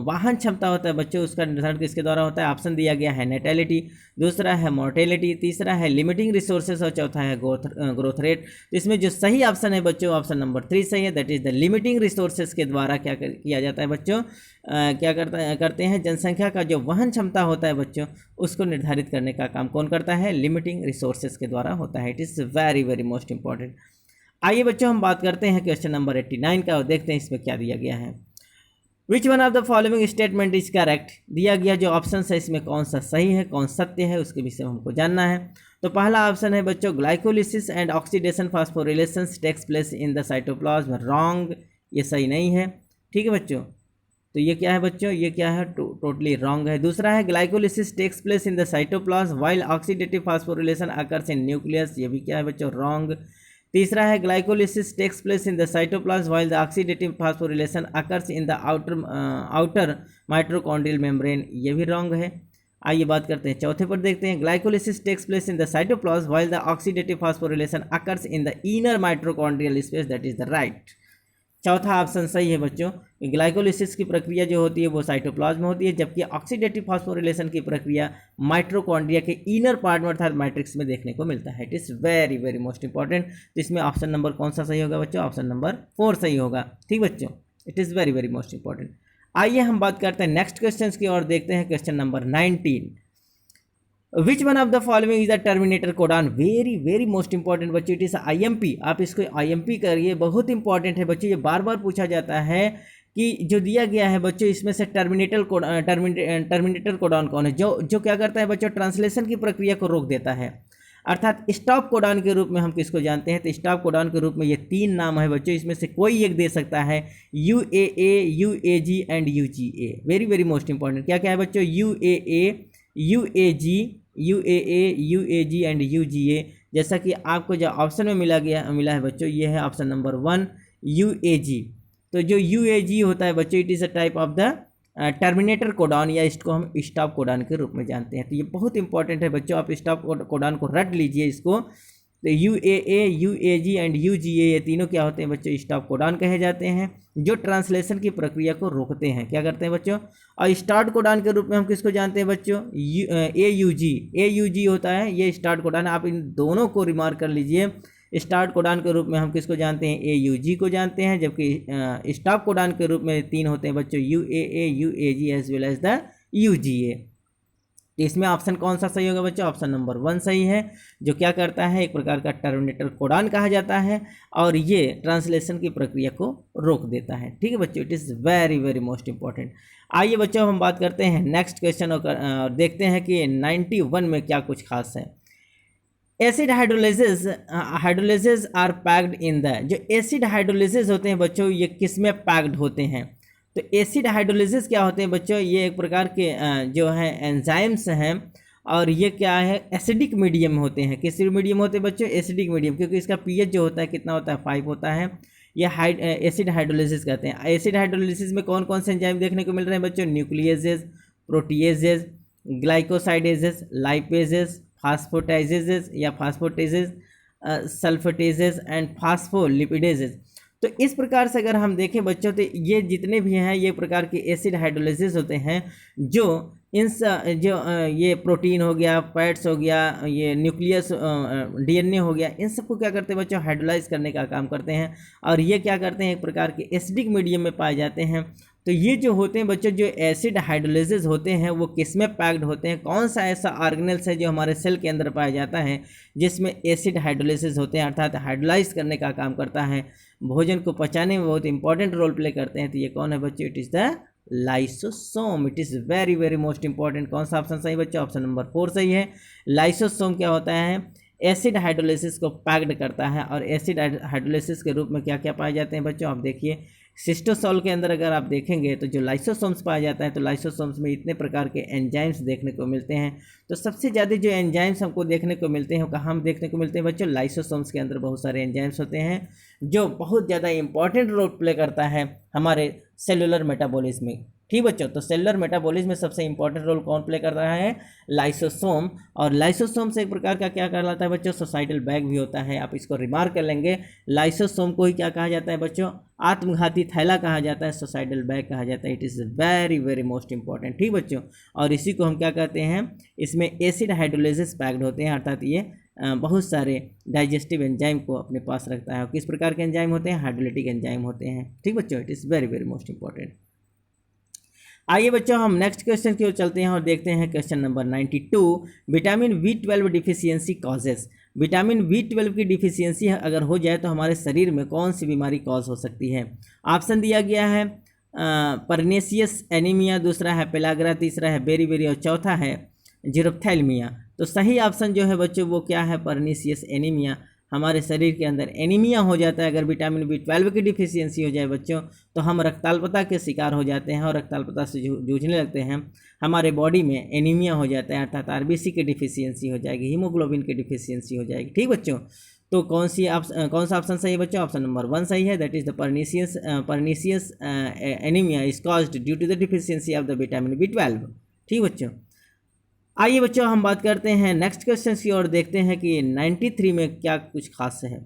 वाहन क्षमता होता है बच्चों, उसका निर्धारण किसके द्वारा होता है? ऑप्शन दिया गया है नेटेलिटी, दूसरा है मोर्टेलिटी, तीसरा है लिमिटिंग रिसोर्सेज और चौथा है ग्रोथ रेट। तो इसमें जो सही ऑप्शन है बच्चों, ऑप्शन नंबर 3 सही है। That is the limiting resources के द्वारा क्या किया जाता है बच्चों, क्या करते हैं, जनसंख्या का जो वहन क्षमता होता है बच्चों, उसको निर्धारित करने का काम कौन करता है? लिमिटिंग रिसोर्सेज के द्वारा होता है। It is very very most important. आइए बच्चों हम बात करते हैं क्वेश्चन नंबर 89 का और देखते हैं इसमें क्या दिया गया है। विच one of the following statement is correct. दिया गया जो ऑप्शन है इसमें कौन सा सही है, कौन सत्य है, उसके विषय में हमको जानना है। तो पहला ऑप्शन है बच्चों, glycolysis and oxidation phosphorylations takes place in the cytoplasm. Wrong, ये सही नहीं है। ठीक है बच्चों, तो ये क्या है बच्चों, ये क्या है, टोटली रॉन्ग है। दूसरा है glycolysis takes place in the cytoplasm while oxidative phosphorylation occurs in nucleus. ये भी क्या है बच्चों, रॉन्ग। तीसरा है glycolysis takes place in the cytoplasm while the oxidative phosphorylation occurs in the outer mitochondrial membrane. ये भी रॉन्ग है। आइए बात करते हैं चौथे पर, देखते हैं glycolysis takes place in the cytoplasm while the oxidative phosphorylation occurs in the inner mitochondrial space. That is the right. चौथा ऑप्शन सही है बच्चों। ग्लाइकोलिसिस की प्रक्रिया जो होती है वो साइटोप्लाज्म में होती है, जबकि ऑक्सीडेटिव फास्फोरिलेशन की प्रक्रिया माइटोकॉन्ड्रिया के इनर पार्ट में अर्थात मैट्रिक्स में देखने को मिलता है। It is very very most important. तो इसमें ऑप्शन नंबर कौन सा सही होगा बच्चों? ऑप्शन नंबर 4 सही होगा। ठीक बच्चों, it is very very most important. आइए हम बात करते हैं नेक्स्ट क्वेश्चन की और देखते हैं question number 19। Which one of the following is the terminator codon. Very very most important बच्चों, इट इज IMP। आप इसको IMP करिए, बहुत इंपॉर्टेंट है बच्चों। ये बार बार पूछा जाता है कि जो दिया गया है बच्चों, इसमें से टर्मिनेटर कोडान कौन है, जो क्या करता है बच्चों, ट्रांसलेशन की प्रक्रिया को रोक देता है। अर्थात स्टॉप कोडान के रूप में हम किसको जानते हैं? तो स्टॉप कोडान के रूप में ये 3 नाम है बच्चों, इसमें से कोई एक दे सकता है। UAA, UAG and UGA। Very very most important. क्या क्या है बच्चों? UAA, UAG, UAA, UAG and UGA। जैसा कि आपको जो ऑप्शन में मिला है बच्चों, ये है ऑप्शन नंबर 1 UAG। तो जो UAG होता है बच्चों, it is a type of the terminator codon, या इसको हम स्टॉप कोडान के रूप में जानते हैं। तो ये बहुत इंपॉर्टेंट है बच्चों, आप स्टॉप कोडान को रट लीजिए इसको। तो UAA, UAG एंड UGA ये तीनों क्या होते हैं बच्चों? स्टॉप कोडान कहे जाते हैं, जो ट्रांसलेशन की प्रक्रिया को रोकते हैं। क्या करते हैं बच्चों? और स्टार्ट कोडान के रूप में हम किसको जानते हैं बच्चों? AUG होता है, ये स्टार्ट कोडान। आप इन दोनों को रिमार्क कर लीजिए। स्टार्ट कोडान के रूप में हम किसको जानते हैं? AUG को जानते हैं, जबकि स्टॉप कोडान के रूप में 3 होते हैं बच्चों, UAA, UAG as well as the UGA। इसमें ऑप्शन कौन सा सही होगा बच्चों? ऑप्शन नंबर 1 सही है, जो क्या करता है, एक प्रकार का टर्मिनेटर कोडान कहा जाता है और ये ट्रांसलेशन की प्रक्रिया को रोक देता है। ठीक है बच्चों, it is very very most important. आइए बच्चों हम बात करते हैं नेक्स्ट क्वेश्चन और देखते हैं कि 91 में क्या कुछ खास है। Acid hydrolysis are packed in the. जो एसिड हाइड्रोलिसिस होते हैं बच्चों, ये किस में पैक्ड होते हैं? तो एसिड हाइड्रोलिसिस क्या होते हैं बच्चों? ये एक प्रकार के जो है एंजाइम्स हैं, और ये क्या है, एसिडिक मीडियम होते हैं। किस मीडियम होते हैं बच्चों? एसिडिक मीडियम, क्योंकि इसका pH जो होता है कितना होता है? 5 होता है। ये एसिड हाइड्रोलिसिस कहते हैं। एसिड हाइड्रोलिसिस में कौन कौन से एंजाइम देखने को मिल रहे हैं बच्चों? न्यूक्लियसेस, प्रोटीएजेस, ग्लाइकोसाइडेजेस, लाइपेजेस, फास्फोटाइजेजेस या फास्फोटेजेस, सल्फेटेजेस एंड फास्फोलिपिडेजेस। तो इस प्रकार से अगर हम देखें बच्चों, तो ये जितने भी हैं ये प्रकार के एसिड हाइड्रोलिसिस होते हैं, जो ये प्रोटीन हो गया, फैट्स हो गया, ये न्यूक्लियस DNA हो गया, इन सबको क्या करते हैं बच्चों? हाइड्रोलाइज करने का काम करते हैं, और ये क्या करते हैं, एक प्रकार के एसिडिक मीडियम में पाए जाते हैं। तो ये जो होते हैं बच्चों, जो एसिड हाइड्रोलिसिस होते हैं, वो किस में पैक्ड होते हैं? कौन सा ऐसा ऑर्गेनेल्स है जो हमारे सेल के अंदर पाया जाता है जिसमें एसिड हाइड्रोलिसिस होते हैं, अर्थात हाइड्रोलाइज करने का काम करता है, भोजन को पचाने में बहुत इंपॉर्टेंट रोल प्ले करते हैं। तो ये कौन है बच्चों? It is the lysosome. It is very very most important. कौन सा ऑप्शन सही बच्चों? ऑप्शन नंबर 4 सही है। लाइसोसोम क्या होता है? एसिड हाइड्रोलिसिस को पैक्ड करता है, और एसिड हाइड्रोलिसिस के रूप में क्या क्या पाए जाते हैं बच्चों? आप देखिए, सिस्टोसॉल के अंदर अगर आप देखेंगे तो जो लाइसोसोम्स पाया जाता है, तो लाइसोसोम्स में इतने प्रकार के एंजाइम्स देखने को मिलते हैं। तो सबसे ज़्यादा जो एंजाइम्स हमको देखने को मिलते हैं वो कहाँ हम देखने को मिलते हैं बच्चों? लाइसोसोम्स के अंदर बहुत सारे एंजाइम्स होते हैं जो बहुत ज़्यादा इंपॉर्टेंट रोल प्ले करता है हमारे सेलुलर मेटाबॉलिज्म में। ठीक बच्चों, तो सेलुलर मेटाबॉलिज्म में सबसे इंपॉर्टेंट रोल कौन प्ले कर रहा है? लाइसोसोम। और लाइसोसोम से एक प्रकार का क्या कहलाता है बच्चों? सोसाइटल बैग भी होता है। आप इसको रिमार्क कर लेंगे, लाइसोसोम को ही क्या कहा जाता है बच्चों? आत्मघाती थैला कहा जाता है, सोसाइटल बैग कहा जाता है। It is very very most important. ठीक बच्चों, और इसी को हम क्या कहते हैं? इसमें एसिड हाइड्रोलाइसिस पैक्ड होते हैं, अर्थात ये बहुत सारे डाइजेस्टिव एंजाइम को अपने पास रखता है। और किस प्रकार के एंजाइम होते हैं? हाइड्रोलिटिक एंजाइम होते हैं। ठीक बच्चों, it is very very most important. आइए बच्चों हम नेक्स्ट क्वेश्चन की ओर चलते हैं और देखते हैं question number 92। Vitamin B12 deficiency causes. Vitamin B12 की डिफिशियंसी अगर हो जाए तो हमारे शरीर में कौन सी बीमारी कॉज हो सकती है? ऑप्शन दिया गया है परनेसियस एनीमिया, दूसरा है पेलाग्रा, तीसरा है बेरीबेरी और चौथा है जीरोप्थैल्मिया। तो सही ऑप्शन जो है बच्चों वो क्या है? परनेसियस एनीमिया। हमारे शरीर के अंदर एनीमिया हो जाता है अगर विटामिन B12 की डिफिशियंसी हो जाए बच्चों, तो हम रक्ताल्पता के शिकार हो जाते हैं और रक्ताल्पता से जूझने लगते हैं। हमारे बॉडी में एनीमिया हो जाता है, अर्थात RBC की डिफिशियंसी हो जाएगी, हीमोग्लोबिन की डिफिशियंसी हो जाएगी। ठीक बच्चों, तो कौन सा ऑप्शन सही है बच्चों? ऑप्शन नंबर 1 सही है। That is the pernicious anaemia is caused due to the deficiency of the vitamin B12। ठीक बच्चों, आइए बच्चों हम बात करते हैं नेक्स्ट क्वेश्चन की और देखते हैं कि 93 में क्या कुछ खास है।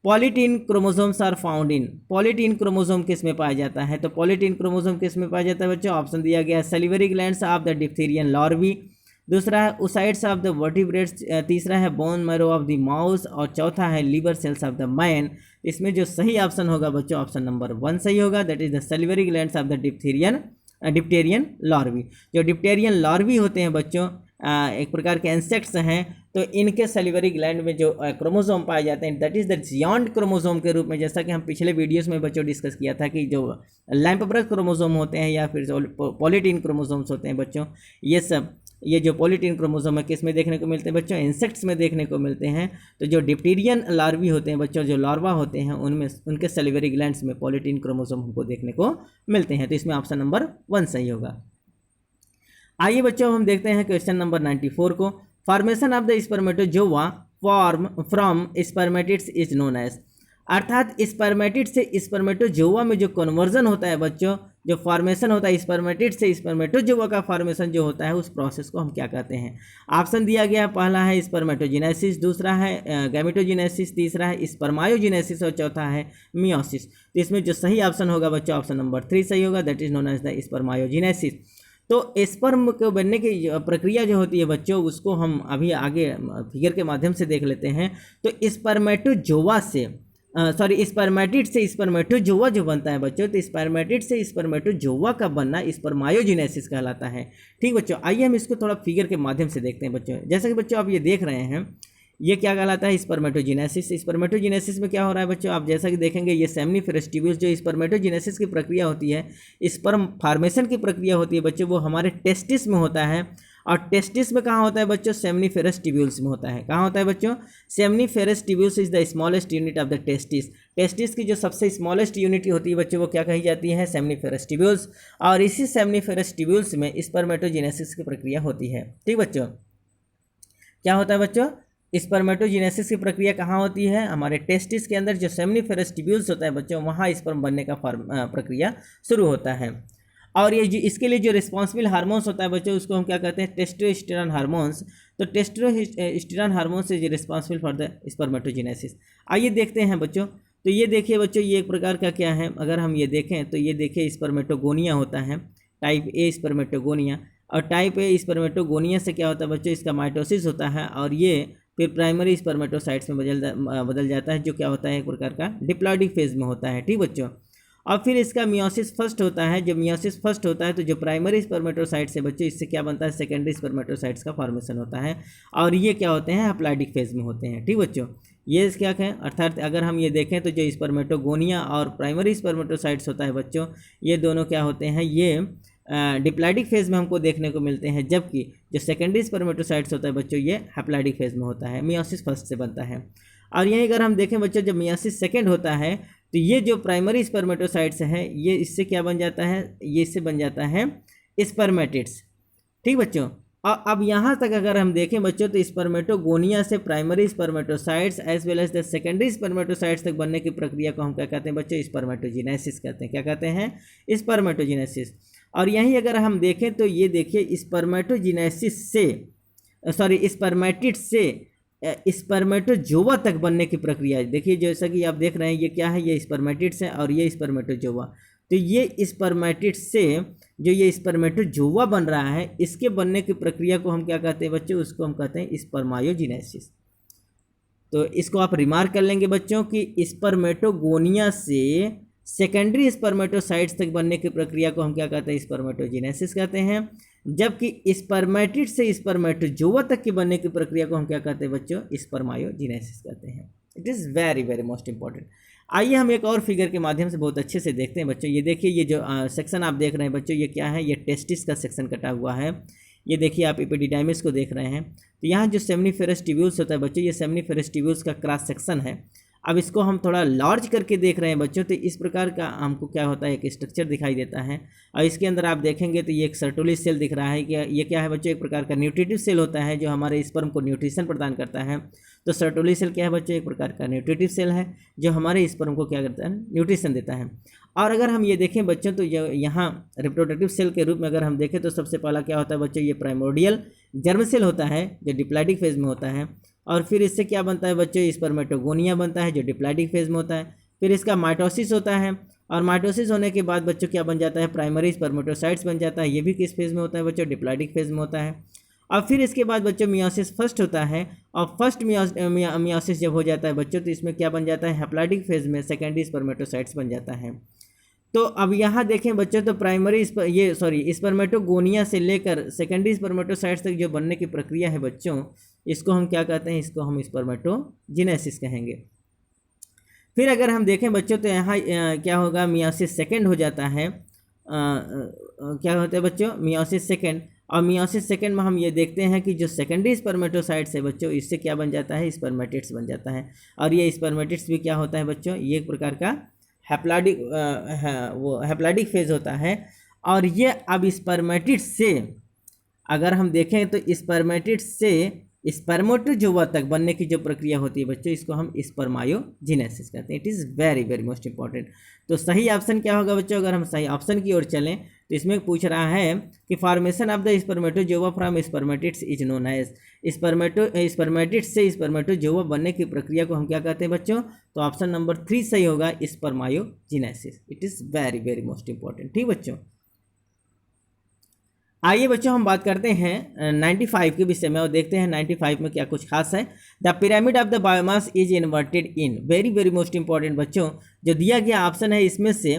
Polytene chromosomes are found in. Polytene chromosome किस में पाया जाता है? तो पॉलीटीन क्रोमोसोम किस में पाया जाता है बच्चों? ऑप्शन दिया गया है salivary glands of the dipterian larvae, दूसरा है ओसाइड्स ऑफ द वर्टिब्रेट्स, तीसरा है bone marrow of the mouse और चौथा है liver cells of the man. इसमें जो सही ऑप्शन होगा बच्चों ऑप्शन नंबर 1 सही होगा। That is the salivary glands of the dipterian larvae. जो डिप्टेरियन लार्वी होते हैं बच्चों एक प्रकार के इंसेक्ट्स हैं, तो इनके सैलिवरी ग्लैंड में जो क्रोमोसोम पाए जाते हैं दैट इज़ द जियॉन्ट क्रोमोसोम के रूप में, जैसा कि हम पिछले वीडियोस में बच्चों डिस्कस किया था कि जो लैम्पब्रश क्रोमोसोम होते हैं या फिर जो पॉलीटीन क्रोमोसोम्स होते हैं बच्चों, ये जो पॉलीटीन क्रोमोसोम है किस में देखने को मिलते हैं बच्चों? इंसेक्ट्स में देखने को मिलते हैं। तो जो डिप्टेरियन लार्वी होते हैं बच्चों, जो लार्वा होते हैं उनमें उनके सैलिवरी ग्लैंड्स में पॉलीटीन क्रोमोसोम हमको देखने को मिलते हैं। तो इसमें ऑप्शन नंबर 1 सही होगा। आइए बच्चों हम देखते हैं क्वेश्चन नंबर 94 को। Formation of the spermatozoa form from spermatids is known as. अर्थात स्पर्मेटिड से स्पर्मेटोजोआ में जो कन्वर्जन होता है बच्चों, जो फॉर्मेशन होता है स्पर्मेटिड से स्पर्मेटोजोआ का फॉर्मेशन जो होता है उस प्रोसेस को हम क्या कहते हैं? ऑप्शन दिया गया है, पहला है स्पर्मेटोजेनेसिस, दूसरा है गैमेटोजेनेसिस, तीसरा है स्पर्मायोजेनेसिस और चौथा है मियोसिस। तो इसमें जो सही ऑप्शन होगा बच्चों ऑप्शन नंबर 3 सही होगा। That is known as the spermiogenesis. तो स्पर्म को बनने की प्रक्रिया जो होती है बच्चों उसको हम अभी आगे फिगर के माध्यम से देख लेते हैं। तो स्पर्मेटोजोआ से स्पर्मेटिड से स्पर्मेटोजोआ जो बनता है बच्चों, तो स्पर्मेटिड से स्पर्मेटोजोआ का बनना स्पर्मायोजेनेसिस कहलाता है। ठीक बच्चों, आइए हम इसको थोड़ा फिगर के माध्यम से देखते हैं बच्चों। जैसा कि बच्चों आप ये देख रहे हैं, ये क्या कहलाता है? स्पर्मेटोजेनेसिस। स्पर्मेटोजेनेसिस में क्या हो रहा है बच्चों? आप जैसा कि देखेंगे ये सेमिनिफेरस ट्यूब्यूल्स, जो स्पर्मेटोजेनेसिस की प्रक्रिया होती है, स्पर्म फार्मेशन की प्रक्रिया होती है बच्चों, वो हमारे टेस्टिस में होता है। और टेस्टिस में कहाँ होता है बच्चों? सेमिनिफेरस ट्यूब्यूल्स में होता है। कहाँ होता है बच्चों? Seminiferous tubules is the smallest unit of the testis. Testis की जो सबसे स्मॉलेस्ट यूनिट होती है बच्चों वो क्या कही जाती है? Seminiferous tubules. और इसी सेमिनिफेरस ट्यूब्यूल्स में स्पर्मेटोजेनेसिस की प्रक्रिया होती है। ठीक बच्चों, क्या होता है बच्चों? स्पर्मेटोजेनेसिस की प्रक्रिया कहाँ होती है? हमारे टेस्टिस के अंदर जो सेमिनिफेरस ट्यूब्यूल्स होता है बच्चों, वहाँ स्पर्म बनने का प्रक्रिया शुरू होता है। और ये जो इसके लिए जो रिस्पॉन्सिबल हार्मोन्स होता है बच्चों उसको हम क्या कहते हैं? Testosterone hormones. तो testosterone hormones is responsible for the spermatogenesis. आइए देखते हैं बच्चों। तो ये देखिए बच्चों, ये एक प्रकार का क्या है? अगर हम ये देखें तो ये देखिए स्पर्मेटोगोनिया होता है, टाइप ए स्पर्मेटोगोनिया। और टाइप ए स्पर्मेटोगोनिया से क्या होता है बच्चों? इसका माइटोसिस होता है और ये फिर प्राइमरी स्पर्मेटोसाइट्स में बदल जाता है, जो क्या होता है? एक प्रकार का डिप्लॉइडिक फेज में होता है। ठीक बच्चों, और फिर इसका मियोसिस फर्स्ट होता है। जब मियोसिस फर्स्ट होता है तो जो प्राइमरी स्पर्मेटोसाइट्स है बच्चों, इससे क्या बनता है? सेकेंडरी स्पर्मेटोसाइट्स का फॉर्मेशन होता है और ये क्या होते हैं? हैप्लॉइडिक फेज में होते हैं। ठीक बच्चों, ये क्या है? अर्थात अगर हम ये देखें तो जो स्पर्मेटोगोनिया और प्राइमरी स्पर्मेटोसाइट्स होता है बच्चों, ये दोनों क्या होते हैं? ये डिप्लॉइडिक फेज में हमको देखने को मिलते हैं, जबकि जो सेकेंडरी स्पर्मेटोसाइट्स होता है बच्चों ये हैप्लॉइडिक फेज में होता है, मियोसिस फर्स्ट से बनता है। और यहीं अगर हम देखें बच्चों, जब मियोसिस सेकेंड होता है तो तो ये जो प्राइमरी स्पर्मेटोसाइट्स हैं ये इससे क्या बन जाता है, ये इससे बन जाता है स्पर्मेटिड्स। ठीक बच्चों, और अब यहाँ तक अगर हम देखें बच्चों तो स्पर्मेटोगोनिया से primary spermatocytes as well as the secondary spermatocytes तक बनने की प्रक्रिया को हम क्या कहते हैं बच्चों, स्पर्मेटोजेनेसिस कहते हैं। क्या कहते हैं, स्पर्मेटोजेनेसिस। और यहीं अगर हम देखें तो ये देखिए स्पर्मेटोजेनेसिस से स्पर्मेटिड से स्पर्मेटोजोवा तक बनने की प्रक्रिया। देखिए जैसा कि आप देख रहे हैं ये क्या है, ये स्पर्मेटिड्स है और ये स्पर्मेटोजोवा। तो ये स्पर्मेटिड्स से जो ये स्पर्मेटोजोवा बन रहा है इसके बनने की प्रक्रिया को हम क्या कहते हैं बच्चों, उसको हम कहते हैं स्पर्मायोजेनेसिस। तो इसको आप रिमार्क कर लेंगे बच्चों कि स्पर्मेटोगोनिया से सेकेंडरी स्पर्मेटोसाइट्स तक बनने की प्रक्रिया को हम क्या कहते हैं, स्पर्मेटोजेनेसिस कहते हैं। जबकि स्पर्मेटिड से स्पर्मेटोजोवा तक की बनने की प्रक्रिया को हम क्या कहते हैं बच्चों, स्पर्मायोजेनेसिस कहते हैं। It is very very most important. आइए हम एक और फिगर के माध्यम से बहुत अच्छे से देखते हैं बच्चों। ये देखिए ये जो सेक्शन आप देख रहे हैं बच्चों, ये क्या है, ये टेस्टिस का सेक्शन कटा हुआ है। ये देखिए आप एपिडिडाइमिस को देख रहे हैं। तो यहाँ जो सेमनीफेरस ट्यूब्यूल्स होता है बच्चों, ये सेमनीफेरस ट्यूब्यूल्स का क्रॉस सेक्शन है। अब इसको हम थोड़ा लार्ज करके देख रहे हैं बच्चों, तो इस प्रकार का हमको क्या होता है, एक स्ट्रक्चर दिखाई देता है। और इसके अंदर आप देखेंगे तो ये एक सर्टोली सेल दिख रहा है कि ये क्या है बच्चों, एक प्रकार का न्यूट्रिटिव सेल होता है जो हमारे स्पर्म को न्यूट्रिशन प्रदान करता है। तो सर्टोली सेल क्या है बच्चों, एक प्रकार का न्यूट्रिटिव सेल है जो हमारे स्पर्म को क्या करता है, न्यूट्रिशन देता है। और अगर हम ये देखें बच्चों तो यहाँ रिप्रोडक्टिव सेल के रूप में अगर हम देखें तो सबसे पहला क्या होता है बच्चों, ये प्राइमोर्डियल जर्म सेल होता है जो डिप्लॉइडिक फेज में होता है। और फिर इससे क्या बनता है बच्चों, स्पर्मेटोगोनिया बनता है जो डिप्लॉइडिक फेज में होता है। फिर इसका माइटोसिस होता है और माइटोसिस होने के बाद बच्चों क्या बन जाता है, प्राइमरी स्पर्मेटोसाइट्स बन जाता है। ये भी किस फेज में होता है बच्चों, डिप्लॉइडिक फेज में होता है। और फिर इसके बाद बच्चों मियोसिस फर्स्ट होता है और फर्स्ट मियोसिस जब हो जाता है बच्चों तो इसमें क्या बन जाता है, हैप्लॉइडिक फेज में सेकेंडरी स्पर्मेटोसाइट्स बन जाता है। तो अब यहाँ देखें बच्चों तो स्पर्मेटोगोनिया से लेकर सेकेंडरी स्पर्मेटोसाइट्स तक जो बनने की प्रक्रिया है बच्चों, इसको हम क्या कहते हैं, इसको हम स्पर्मेटोजेनेसिस कहेंगे। फिर अगर हम देखें बच्चों तो यहाँ क्या होगा, मियोसिस सेकेंड हो जाता है। क्या होता है बच्चों, मियोसिस सेकेंड। और मियोसिस सेकेंड में हम ये देखते हैं कि जो सेकेंडरी स्पर्मेटोसाइट्स है बच्चों, इससे क्या बन जाता है, स्पर्मेटिड्स बन जाता है। और ये स्पर्मेटिड्स भी क्या होता है बच्चों, ये एक प्रकार का हैप्लॉइडिक फेज होता है। और ये अब स्पर्मेटिड्स से अगर हम देखें तो स्पर्मेटिड्स से स्पर्मेटोजोवा तक बनने की जो प्रक्रिया होती है बच्चों, इसको हम स्पर्मायोजेनेसिस कहते हैं। It is very very most important. तो सही ऑप्शन क्या होगा बच्चों, अगर हम सही ऑप्शन की ओर चलें तो इसमें पूछ रहा है कि formation of the spermatozoa from spermatids is known as. Spermatids से स्पर्मेटोजोवा बनने की प्रक्रिया को हम क्या कहते हैं बच्चों, तो ऑप्शन नंबर 3 सही होगा, spermiogenesis. It is very very most important. ठीक बच्चों, आइए बच्चों हम बात करते हैं 95 के विषय में और देखते हैं 95 में क्या कुछ खास है। The pyramid of the biomass is inverted in. Very very most important बच्चों, जो दिया गया ऑप्शन है इसमें से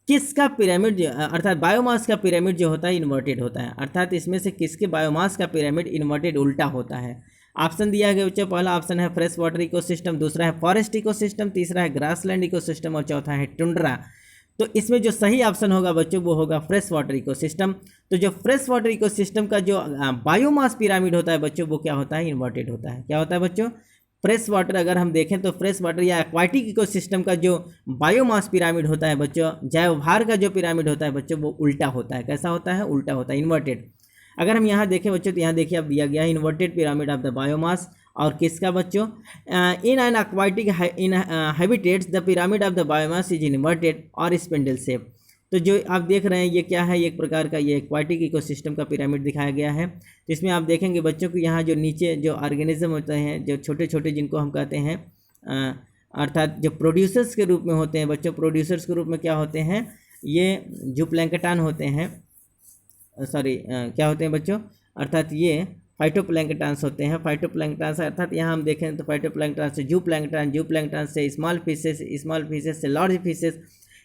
किसका पिरामिड अर्थात बायोमास का पिरामिड जो होता है इन्वर्टेड होता है, अर्थात इसमें से किसके बायोमास का पिरामिड इन्वर्टेड उल्टा होता है। ऑप्शन दिया गया बच्चों, पहला ऑप्शन है फ्रेश वाटर इकोसिस्टम, दूसरा है फॉरेस्ट इकोसिस्टम, तीसरा है ग्रासलैंड इकोसिस्टम और चौथा है टुंड्रा। तो इसमें जो सही ऑप्शन होगा बच्चों वो होगा फ्रेश वाटर इकोसिस्टम। तो जो फ्रेश वाटर इकोसिस्टम का जो बायोमास पिरामिड होता है बच्चों, वो क्या होता है, इन्वर्टेड होता है। क्या होता है बच्चों, फ्रेश वाटर। अगर हम देखें तो फ्रेश वाटर या एक्वाटिक इकोसिस्टम का जो बायोमास पिरामिड होता है बच्चों, जैवभार का जो पिरामिड होता है बच्चों, वो उल्टा होता है। कैसा होता है, उल्टा होता है, इन्वर्टेड। अगर हम यहाँ देखें बच्चों तो यहाँ देखिए अब दिया गया है inverted pyramid of the biomass. और किसका बच्चों, in an aquatic in habitats the pyramid of the biomass is inverted और स्पिंडल शेप। तो जो आप देख रहे हैं ये क्या है, एक प्रकार का ये एक्वाटिक इकोसिस्टम का पिरामिड दिखाया गया है। तो इसमें आप देखेंगे बच्चों को यहाँ जो नीचे जो ऑर्गेनिज्म होते हैं, जो छोटे छोटे जिनको हम कहते हैं अर्थात जो प्रोड्यूसर्स के रूप में होते हैं बच्चों, प्रोड्यूसर्स के रूप में क्या होते हैं, ये जूप्लैंक्टन होते हैं, क्या होते हैं बच्चों, अर्थात ये फाइटोप्लैंक्टन्स होते हैं। फाइटोप्लैंक्टन्स अर्थात यहाँ हम देखें तो फाइटोप्लैंक्टन से जूप्लैंक्टन से स्मॉल फिशेस से लार्ज फिशेस,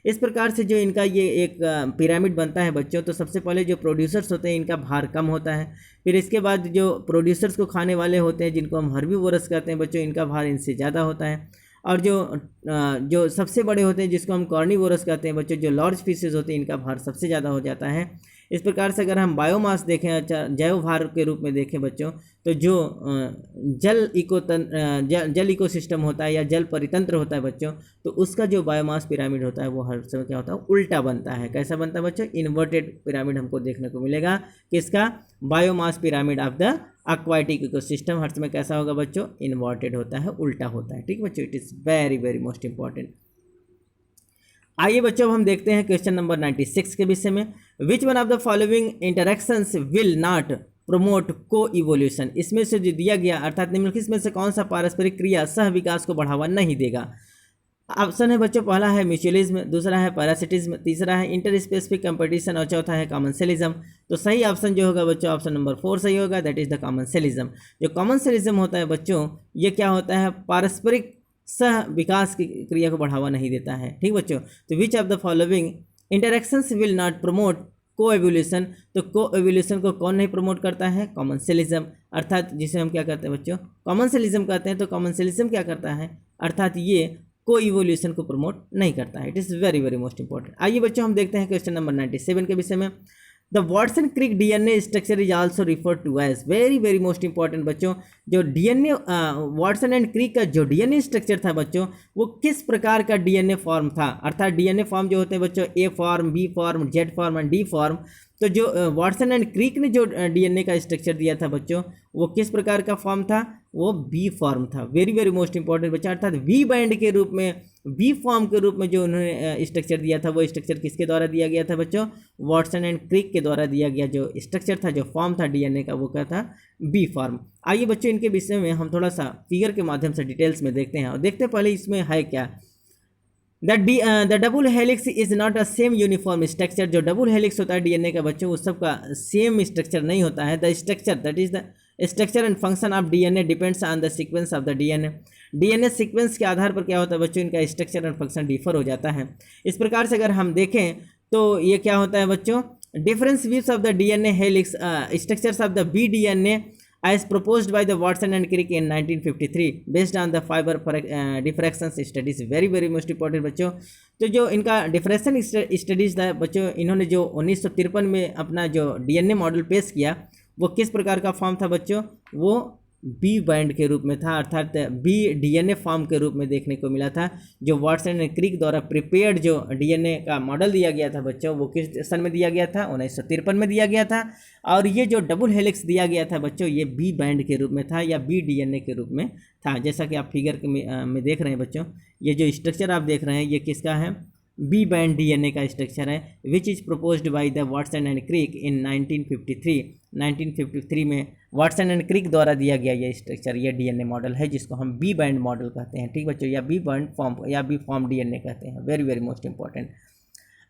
इस प्रकार से जो इनका ये एक पिरामिड बनता है बच्चों। तो सबसे पहले जो प्रोड्यूसर्स होते हैं इनका भार कम होता है, फिर इसके बाद जो प्रोड्यूसर्स को खाने वाले होते हैं जिनको हम हर्बीवोरस कहते हैं बच्चों, इनका भार इनसे ज़्यादा होता है। और जो सबसे बड़े होते हैं जिसको हम कार्निवोरस कहते हैं बच्चों, जो लार्ज फिशेस होते हैं इनका भार सबसे ज़्यादा हो जाता है। इस प्रकार से अगर हम बायोमास देखें, अच्छा जैव भार के रूप में देखें बच्चों, तो जो जल इकोसिस्टम होता है या जल परितंत्र होता है बच्चों, तो उसका जो बायोमास पिरामिड होता है वो हर समय क्या होता है, उल्टा बनता है। कैसा बनता है बच्चों, इन्वर्टेड पिरामिड हमको देखने को मिलेगा। किसका, biomass pyramid of the aquatic ecosystem हर समय कैसा होगा बच्चों, इन्वर्टेड होता है, उल्टा होता है। ठीक बच्चों, it is very very most important. आइए बच्चों अब हम देखते हैं क्वेश्चन नंबर 96 के विषय में। विच one of the following interactions will not promote को इवोल्यूशन। इसमें से जो दिया गया अर्थात निम्नलिखित में से कौन सा पारस्परिक क्रिया सह विकास को बढ़ावा नहीं देगा। ऑप्शन है बच्चों, पहला है म्यूचुअलिज्म, दूसरा है पैरासिटिज्म, तीसरा है इंटर स्पेसिफिक कंपटीशन और चौथा है कॉमनसेलिज्म। तो सही ऑप्शन जो होगा बच्चों, ऑप्शन नंबर 4 सही होगा, दैट इज द कॉमनसेलिज्म। जो कॉमनसेलिज्म होता है बच्चों, ये क्या होता है, पारस्परिक सह विकास की क्रिया को बढ़ावा नहीं देता है। ठीक बच्चों, तो which of the following interactions will not promote को एवोल्यूशन। तो को एवोल्यूशन को कौन नहीं प्रमोट करता है, कॉमनसेलिज्म, अर्थात जिसे हम क्या कहते हैं बच्चों, कॉमनसेलिज्म कहते हैं। तो कॉमनसेलिज्म क्या करता है, अर्थात ये को इवोल्यूशन को प्रमोट नहीं करता है। It is very very most important. आइए बच्चों हम देखते हैं क्वेश्चन नंबर 97 के विषय में। The Watson Crick DNA structure is also refer to as, very very most important बच्चों। जो डीएनए वाटसन एंड क्रिक का जो डीएनए स्ट्रक्चर था बच्चों, वो किस प्रकार का डीएनए फॉर्म था, अर्थात डीएनए फॉर्म जो होते हैं बच्चों, A form, B form, Z form and D form. तो जो वाटसन एंड क्रिक ने जो डीएनए का स्ट्रक्चर दिया था बच्चों, वो किस प्रकार का फॉर्म था, वो बी फॉर्म था। वेरी वेरी मोस्ट इंपॉर्टेंट बच्चा, अर्थात वी बैंड के रूप में, बी फॉर्म के रूप में जो उन्होंने स्ट्रक्चर दिया था, वो स्ट्रक्चर किसके द्वारा दिया गया था बच्चों, वाटसन एंड क्रिक के द्वारा दिया गया जो स्ट्रक्चर था, जो फॉर्म था डीएनए का, वो क्या था, बी फॉर्म। आइए बच्चों इनके विषय में हम थोड़ा सा फिगर के माध्यम से डिटेल्स में देखते हैं और देखते हैं पहले इसमें है क्या। The double helix is not a same uniform structure. जो डबल हेलिक्स होता है डीएनए का बच्चों, उस सब का सेम स्ट्रक्चर नहीं होता है। The structure, that is the structure and function of DNA depends on the sequence of the DNA. DNA sequence के आधार पर क्या होता है बच्चों, इनका स्ट्रक्चर एंड फंक्शन डिफर हो जाता है। इस प्रकार से अगर हम देखें तो ये क्या होता है बच्चों, difference views of the DNA helix structures of the B DNA as proposed by the Watson and Crick in 1953 based on the fiber diffraction studies, very very most important बच्चों। तो जो इनका डिफ्रैक्शन स्टडीज़ था बच्चों, इन्होंने जो 1953 में अपना जो डीएनए मॉडल पेश किया, वो किस प्रकार का फॉर्म था बच्चों, वो बी बैंड के रूप में था, अर्थात बी डीएनए फॉर्म के रूप में देखने को मिला था। जो वाटसन एंड क्रिक द्वारा प्रिपेयर्ड जो डीएनए का मॉडल दिया गया था बच्चों, वो किस सन में दिया गया था, 1953 में दिया गया था। और ये जो डबल हेलिक्स दिया गया था बच्चों, ये बी बैंड के रूप में था या बी डीएनए के रूप में था। जैसा कि आप फिगर में देख रहे हैं बच्चों, ये जो स्ट्रक्चर आप देख रहे हैं ये किसका है, बी बैंड डीएनए का स्ट्रक्चर है, which is proposed by the Watson and Crick in 1953 में वाटसन एंड क्रिक द्वारा दिया गया ये स्ट्रक्चर, ये डीएनए मॉडल है जिसको हम बी बैंड मॉडल कहते हैं। ठीक बच्चों, या बी बैंड फॉर्म या बी फॉर्म डीएनए कहते हैं। Very very most important.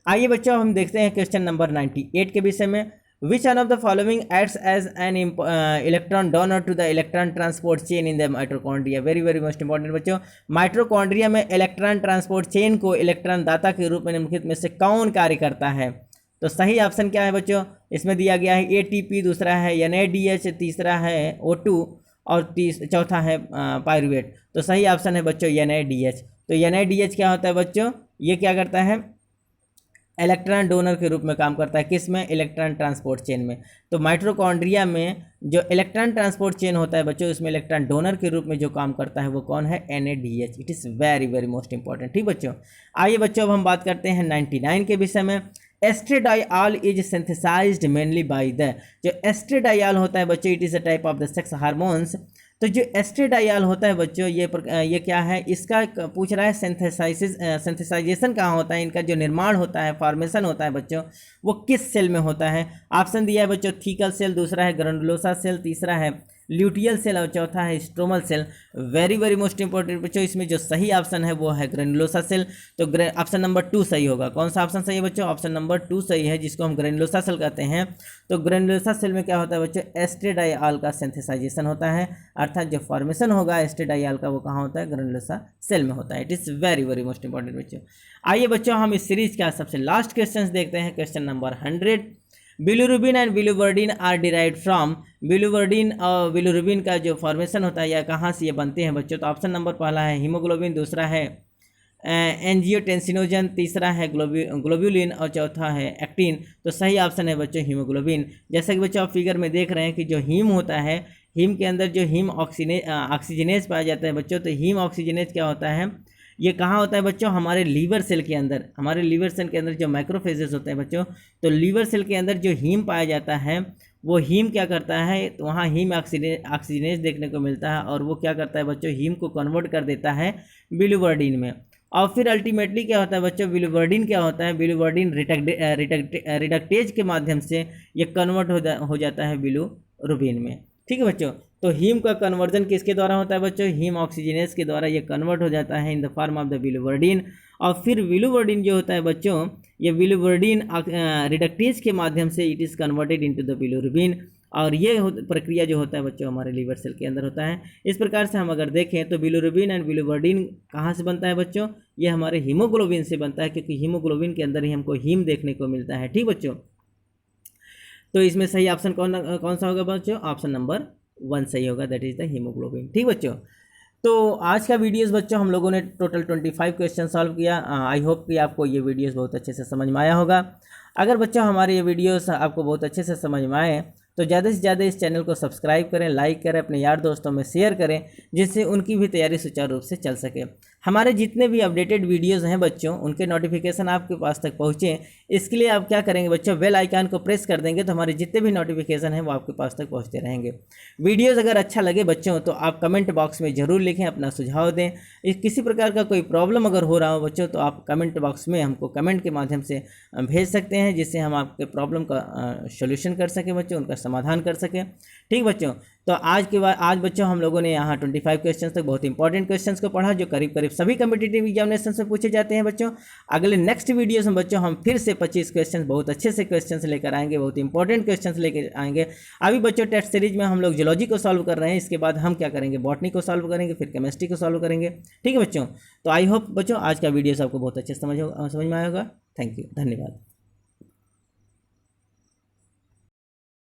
आइए बच्चों हम देखते हैं क्वेश्चन नंबर 98 के विषय में। Which one of the following acts as an electron donor to the electron transport chain in the mitochondria? Very very most important बच्चों, माइटोकॉन्ड्रिया में इलेक्ट्रॉन ट्रांसपोर्ट चेन को इलेक्ट्रॉन दाता के रूप में निम्नलिखित में से कौन कार्य करता है। तो सही ऑप्शन क्या है बच्चों, इसमें दिया गया है ATP, दूसरा है NADH, तीसरा है O2 और चौथा है पायरुवेट। तो सही ऑप्शन है बच्चों NADH। तो NADH क्या होता है बच्चों, ये क्या करता है, इलेक्ट्रॉन डोनर के रूप में काम करता है। किस में, इलेक्ट्रॉन ट्रांसपोर्ट चेन में। तो माइटोकॉन्ड्रिया में जो इलेक्ट्रॉन ट्रांसपोर्ट चेन होता है बच्चों, उसमें इलेक्ट्रॉन डोनर के रूप में जो काम करता है वो कौन है, NADH। It is very very most important. ठीक बच्चों, आइए बच्चों अब हम बात करते हैं 99 के विषय में। Estradiol is synthesised mainly by the, जो एस्ट्रेडाइल होता है बच्चों, it is a type of the sex hormones. तो जो एस्ट्रेडाइल होता है बच्चों, ये क्या है, इसका पूछ रहा है सिंथेसाइजेशन कहाँ होता है, इनका जो निर्माण होता है, फॉर्मेशन होता है बच्चों, वो किस सेल में होता है। ऑप्शन दिया है बच्चों, थीकल सेल, दूसरा है ग्रैनुलोसा सेल, तीसरा है ल्यूटियल सेल और चौथा है stromal cell. Very very most important बच्चों, इसमें जो सही ऑप्शन है वो है ग्रैनुलोसा सेल। तो ऑप्शन नंबर 2 सही होगा। कौन सा ऑप्शन सही है बच्चों, ऑप्शन नंबर 2 सही है, जिसको हम ग्रैनुलोसा सेल कहते हैं। तो ग्रैनुलोसा सेल में क्या होता है बच्चों, एस्ट्रेडाइल का सिंथेसाइजेशन होता है, अर्थात जो फॉर्मेशन होगा एस्ट्रेडाइल का वो कहाँ होता है, ग्रैनुलोसा सेल में होता है। It is very very most important बच्चों। आइए बच्चों हम इस सीरीज का सबसे लास्ट क्वेश्चन देखते हैं, question number 100। Bilirubin and biliverdin are derived from, biliverdin और बिलिरुबिन का जो फॉर्मेशन होता है या कहाँ से ये बनते हैं बच्चों। तो ऑप्शन नंबर पहला है हीमोग्लोबिन, दूसरा है एंजियोटेंसिनोजन, तीसरा है ग्लोब्यूलिन और चौथा है एक्टिन। तो सही ऑप्शन है बच्चों हीमोग्लोबिन। जैसा कि बच्चों आप फिगर में देख रहे हैं कि जो हीम होता है, हीम के अंदर जो हीम ऑक्सीजनेज पाया जाता है बच्चों। तो हीम ऑक्सीजनेज क्या होता है, ये कहाँ होता है बच्चों, हमारे लीवर सेल के अंदर। हमारे लीवर सेल के अंदर जो मैक्रोफेजेस होते हैं बच्चों, तो लीवर सेल के अंदर जो हीम पाया जाता है, वो हीम क्या करता है, तो वहाँ हीम ऑक्सीजनेज देखने को मिलता है और वो क्या करता है बच्चों, हीम को कन्वर्ट कर देता है बिलिवर्डिन में। और फिर अल्टीमेटली क्या होता है बच्चों, बिलिवर्डिन क्या होता है, बिलिवर्डिन रिडक्टेज के माध्यम से ये कन्वर्ट हो जाता है बिलिरुबिन में। ठीक है बच्चों, तो हीम का कन्वर्जन किसके द्वारा होता है बच्चों, हीम ऑक्सीजनेज के द्वारा ये कन्वर्ट हो जाता है in the form of the बिलिवर्डिन। और फिर बिलिवर्डिन जो होता है बच्चों, ये बिलिवर्डिन रिडक्टेज के माध्यम से it is converted into the bilirubin. और ये प्रक्रिया जो होता है बच्चों हमारे लीवर सेल के अंदर होता है। इस प्रकार से हम अगर देखें तो बिलिरुबिन एंड बिलिवर्डिन कहाँ से बनता है बच्चों, ये हमारे हीमोग्लोबिन से बनता है, क्योंकि हीमोग्लोबिन के अंदर ही हमको हीम देखने को मिलता है। ठीक बच्चों, तो इसमें सही ऑप्शन कौन सा होगा बच्चों, ऑप्शन नंबर 1 सही होगा, दैट इज़ द हीमोग्लोबिन। ठीक बच्चों, तो आज का वीडियोस बच्चों हम लोगों ने टोटल 25 क्वेश्चन सॉल्व किया। आई होप कि आपको ये वीडियोस बहुत अच्छे से समझ में आया होगा। अगर बच्चों हमारे ये वीडियोस आपको बहुत अच्छे से समझ में आए तो ज़्यादा से ज़्यादा इस चैनल को सब्सक्राइब करें, लाइक करें, अपने यार दोस्तों में शेयर करें, जिससे उनकी भी तैयारी सुचारू रूप से चल सके। हमारे जितने भी अपडेटेड वीडियोस हैं बच्चों, उनके नोटिफिकेशन आपके पास तक पहुँचे, इसके लिए आप क्या करेंगे बच्चों, बेल आइकन को प्रेस कर देंगे तो हमारे जितने भी नोटिफिकेशन हैं वो आपके पास तक पहुँचते रहेंगे। वीडियोज़ अगर अच्छा लगे बच्चों तो आप कमेंट बॉक्स में ज़रूर लिखें, अपना सुझाव दें। किसी प्रकार का कोई प्रॉब्लम अगर हो रहा हो बच्चों तो आप कमेंट बॉक्स में हमको कमेंट के माध्यम से भेज सकते हैं, जिससे हम आपके प्रॉब्लम का सॉल्यूशन कर सकें बच्चों, उनका समाधान कर सकें। ठीक बच्चों, तो आज बच्चों हम लोगों ने यहाँ 25 क्वेश्चन तक बहुत इंपॉर्टेंट क्वेश्चंस को पढ़ा, जो करीब करीब सभी कम्पिटिटिव एग्जामिनेशन में पूछे जाते हैं बच्चों। अगले नेक्स्ट वीडियोस में बच्चों हम फिर से 25 क्वेश्चन बहुत अच्छे से क्वेश्चंस लेकर आएंगे, बहुत इंपॉर्टेंट क्वेश्चंस लेकर आएंगे। अभी बच्चों टेस्ट सीरीज में हम लोग जूलॉजी को सॉल्व कर रहे हैं, इसके बाद हम क्या करेंगे, बॉटनी को सॉल्व करेंगे, फिर केमिस्ट्री को सॉल्व करेंगे। ठीक है बच्चों, तो आई होप बच्चों आज का वीडियो आपको बहुत अच्छे समझ में आया होगा। थैंक यू, धन्यवाद।